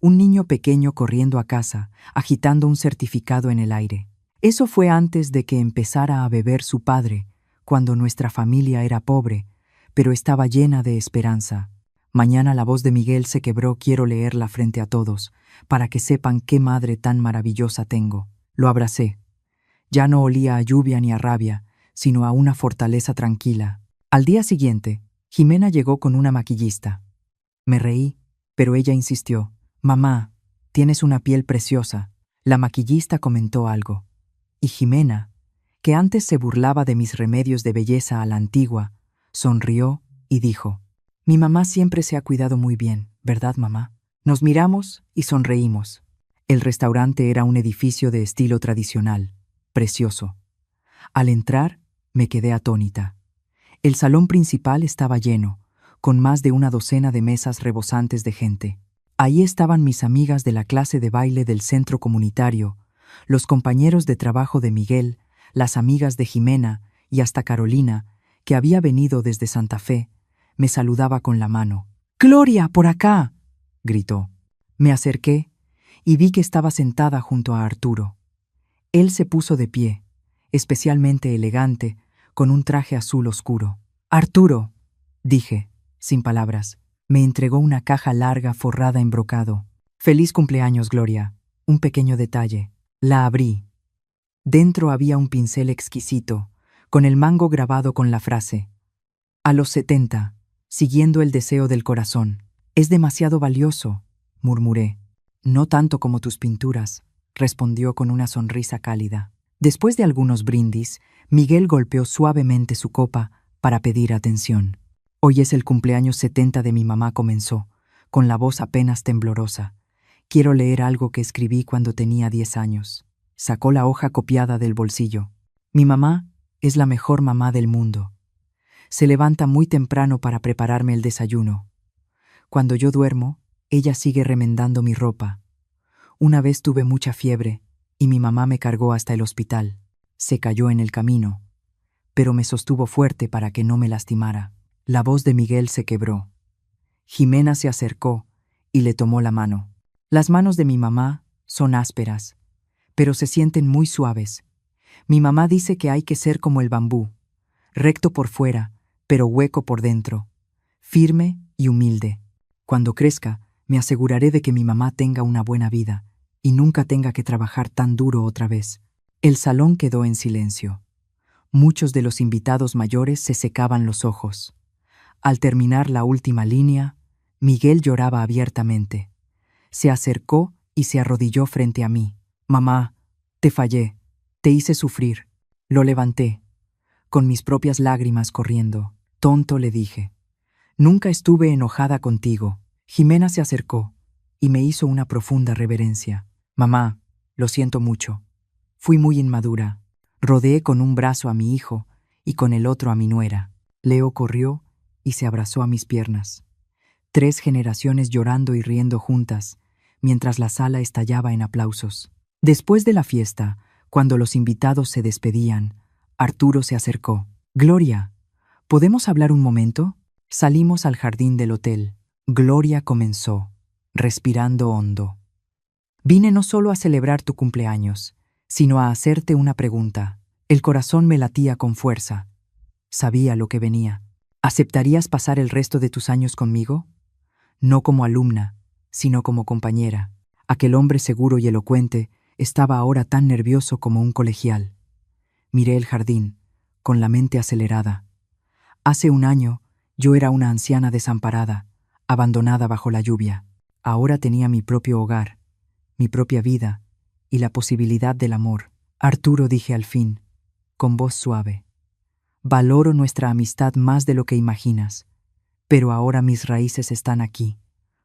Un niño pequeño corriendo a casa, agitando un certificado en el aire. Eso fue antes de que empezara a beber su padre, cuando nuestra familia era pobre, pero estaba llena de esperanza. Mañana la voz de Miguel se quebró. Quiero leerla frente a todos, para que sepan qué madre tan maravillosa tengo. Lo abracé. Ya no olía a lluvia ni a rabia, sino a una fortaleza tranquila. Al día siguiente, Jimena llegó con una maquillista. Me reí, pero ella insistió. Mamá, tienes una piel preciosa. La maquillista comentó algo. Y Jimena, que antes se burlaba de mis remedios de belleza a la antigua, sonrió y dijo, mi mamá siempre se ha cuidado muy bien, ¿verdad, mamá? Nos miramos y sonreímos. El restaurante era un edificio de estilo tradicional, precioso. Al entrar, me quedé atónita. El salón principal estaba lleno, con más de una docena de mesas rebosantes de gente. Ahí estaban mis amigas de la clase de baile del centro comunitario, los compañeros de trabajo de Miguel, las amigas de Jimena y hasta Carolina, que había venido desde Santa Fe, me saludaba con la mano. «¡Gloria, por acá!», gritó. Me acerqué y vi que estaba sentada junto a Arturo. Él se puso de pie, especialmente elegante, con un traje azul oscuro. «Arturo», dije, sin palabras. Me entregó una caja larga forrada en brocado. «Feliz cumpleaños, Gloria». Un pequeño detalle. La abrí. Dentro había un pincel exquisito, con el mango grabado con la frase: «A los 70, siguiendo el deseo del corazón». «Es demasiado valioso», murmuré. «No tanto como tus pinturas», respondió con una sonrisa cálida. Después de algunos brindis, Miguel golpeó suavemente su copa para pedir atención. «Hoy es el cumpleaños 70 de mi mamá», comenzó, con la voz apenas temblorosa. «Quiero leer algo que escribí cuando tenía 10 años». Sacó la hoja copiada del bolsillo. «Mi mamá es la mejor mamá del mundo. Se levanta muy temprano para prepararme el desayuno. Cuando yo duermo, ella sigue remendando mi ropa. Una vez tuve mucha fiebre y mi mamá me cargó hasta el hospital. Se cayó en el camino, pero me sostuvo fuerte para que no me lastimara». La voz de Miguel se quebró. Jimena se acercó y le tomó la mano. «Las manos de mi mamá son ásperas, pero se sienten muy suaves. Mi mamá dice que hay que ser como el bambú, recto por fuera, pero hueco por dentro, firme y humilde. Cuando crezca, me aseguraré de que mi mamá tenga una buena vida y nunca tenga que trabajar tan duro otra vez». El salón quedó en silencio. Muchos de los invitados mayores se secaban los ojos. Al terminar la última línea, Miguel lloraba abiertamente. Se acercó y se arrodilló frente a mí. «Mamá, te fallé, te hice sufrir». Lo levanté, con mis propias lágrimas corriendo. «Tonto», le dije. «Nunca estuve enojada contigo». Jimena se acercó y me hizo una profunda reverencia. «Mamá, lo siento mucho. Fui muy inmadura». Rodeé con un brazo a mi hijo y con el otro a mi nuera. Leo corrió y se abrazó a mis piernas. 3 generaciones llorando y riendo juntas, mientras la sala estallaba en aplausos. Después de la fiesta, cuando los invitados se despedían, Arturo se acercó. «Gloria, ¿podemos hablar un momento?». Salimos al jardín del hotel. Gloria comenzó, respirando hondo. Vine no solo a celebrar tu cumpleaños, sino a hacerte una pregunta. El corazón me latía con fuerza. Sabía lo que venía. ¿Aceptarías pasar el resto de tus años conmigo? No como alumna, sino como compañera. Aquel hombre seguro y elocuente estaba ahora tan nervioso como un colegial. Miré el jardín, con la mente acelerada. Hace un año, yo era una anciana desamparada, abandonada bajo la lluvia. Ahora tenía mi propio hogar, mi propia vida y la posibilidad del amor. Arturo, dije al fin, con voz suave. Valoro nuestra amistad más de lo que imaginas, pero ahora mis raíces están aquí,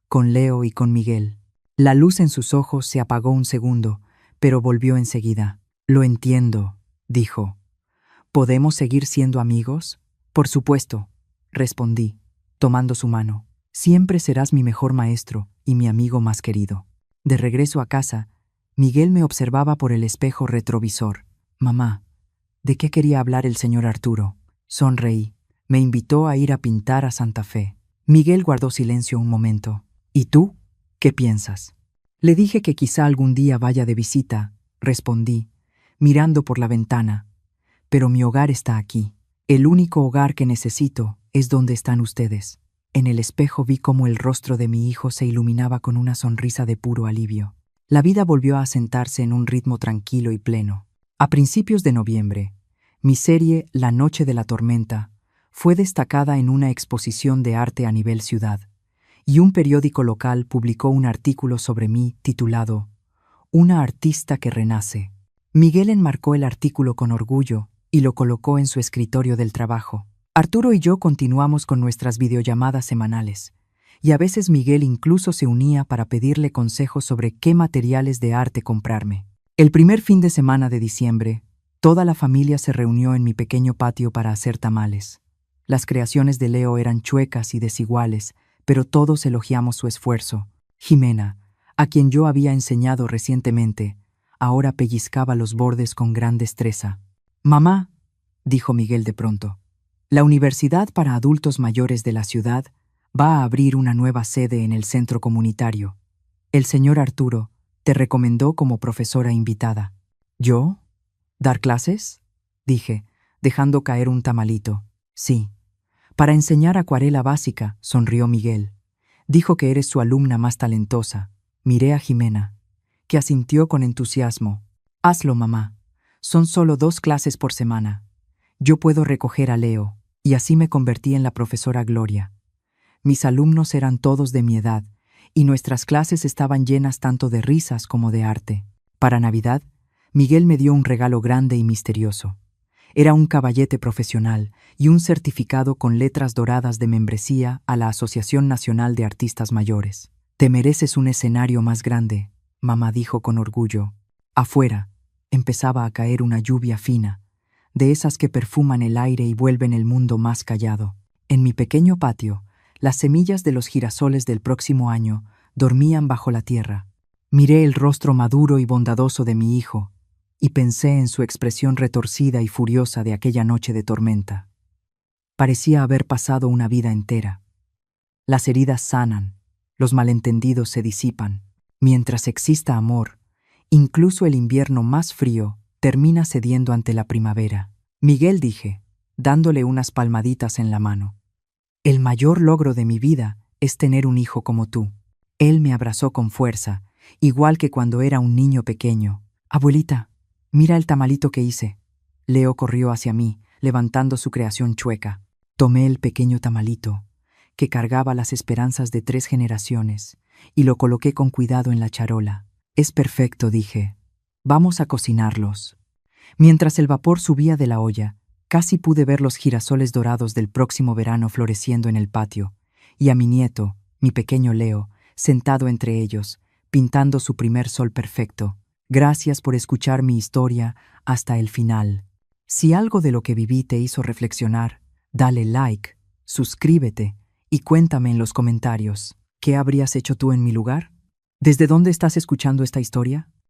con Leo y con Miguel. La luz en sus ojos se apagó un segundo, pero volvió enseguida. Lo entiendo, dijo. ¿Podemos seguir siendo amigos? Por supuesto, respondí, tomando su mano. Siempre serás mi mejor maestro y mi amigo más querido. De regreso a casa, Miguel me observaba por el espejo retrovisor. Mamá, ¿de qué quería hablar el señor Arturo? Sonreí. Me invitó a ir a pintar a Santa Fe. Miguel guardó silencio un momento. ¿Y tú? ¿Qué piensas? Le dije que quizá algún día vaya de visita, respondí, mirando por la ventana. Pero mi hogar está aquí. El único hogar que necesito es donde están ustedes. En el espejo vi cómo el rostro de mi hijo se iluminaba con una sonrisa de puro alivio. La vida volvió a asentarse en un ritmo tranquilo y pleno. A principios de noviembre, mi serie La Noche de la Tormenta fue destacada en una exposición de arte a nivel ciudad, y un periódico local publicó un artículo sobre mí titulado Una artista que renace. Miguel enmarcó el artículo con orgullo y lo colocó en su escritorio del trabajo. Arturo y yo continuamos con nuestras videollamadas semanales, y a veces Miguel incluso se unía para pedirle consejos sobre qué materiales de arte comprarme. El primer fin de semana de diciembre, toda la familia se reunió en mi pequeño patio para hacer tamales. Las creaciones de Leo eran chuecas y desiguales, pero todos elogiamos su esfuerzo. Jimena, a quien yo había enseñado recientemente, ahora pellizcaba los bordes con gran destreza. «Mamá», dijo Miguel de pronto, «la Universidad para Adultos Mayores de la ciudad va a abrir una nueva sede en el centro comunitario. El señor Arturo te recomendó como profesora invitada». «¿Yo? ¿Dar clases?», dije, dejando caer un tamalito. «Sí. Para enseñar acuarela básica», sonrió Miguel. «Dijo que eres su alumna más talentosa». Miré a Jimena, que asintió con entusiasmo. «Hazlo, mamá. Son solo 2 clases por semana. Yo puedo recoger a Leo». Y así me convertí en la profesora Gloria. Mis alumnos eran todos de mi edad, y nuestras clases estaban llenas tanto de risas como de arte. Para Navidad, Miguel me dio un regalo grande y misterioso. Era un caballete profesional y un certificado con letras doradas de membresía a la Asociación Nacional de Artistas Mayores. «Te mereces un escenario más grande», mamá dijo con orgullo. Afuera, empezaba a caer una lluvia fina, de esas que perfuman el aire y vuelven el mundo más callado. En mi pequeño patio, las semillas de los girasoles del próximo año dormían bajo la tierra. Miré el rostro maduro y bondadoso de mi hijo, y pensé en su expresión retorcida y furiosa de aquella noche de tormenta. Parecía haber pasado una vida entera. Las heridas sanan, los malentendidos se disipan. Mientras exista amor, incluso el invierno más frío termina cediendo ante la primavera. «Miguel», dije, dándole unas palmaditas en la mano, «el mayor logro de mi vida es tener un hijo como tú». Él me abrazó con fuerza, igual que cuando era un niño pequeño. «Abuelita, mira el tamalito que hice». Leo corrió hacia mí, levantando su creación chueca. Tomé el pequeño tamalito, que cargaba las esperanzas de 3 generaciones, y lo coloqué con cuidado en la charola. «Es perfecto», dije. «Vamos a cocinarlos». Mientras el vapor subía de la olla, casi pude ver los girasoles dorados del próximo verano floreciendo en el patio, y a mi nieto, mi pequeño Leo, sentado entre ellos, pintando su primer sol perfecto. Gracias por escuchar mi historia hasta el final. Si algo de lo que viví te hizo reflexionar, dale like, suscríbete y cuéntame en los comentarios, ¿qué habrías hecho tú en mi lugar? ¿Desde dónde estás escuchando esta historia?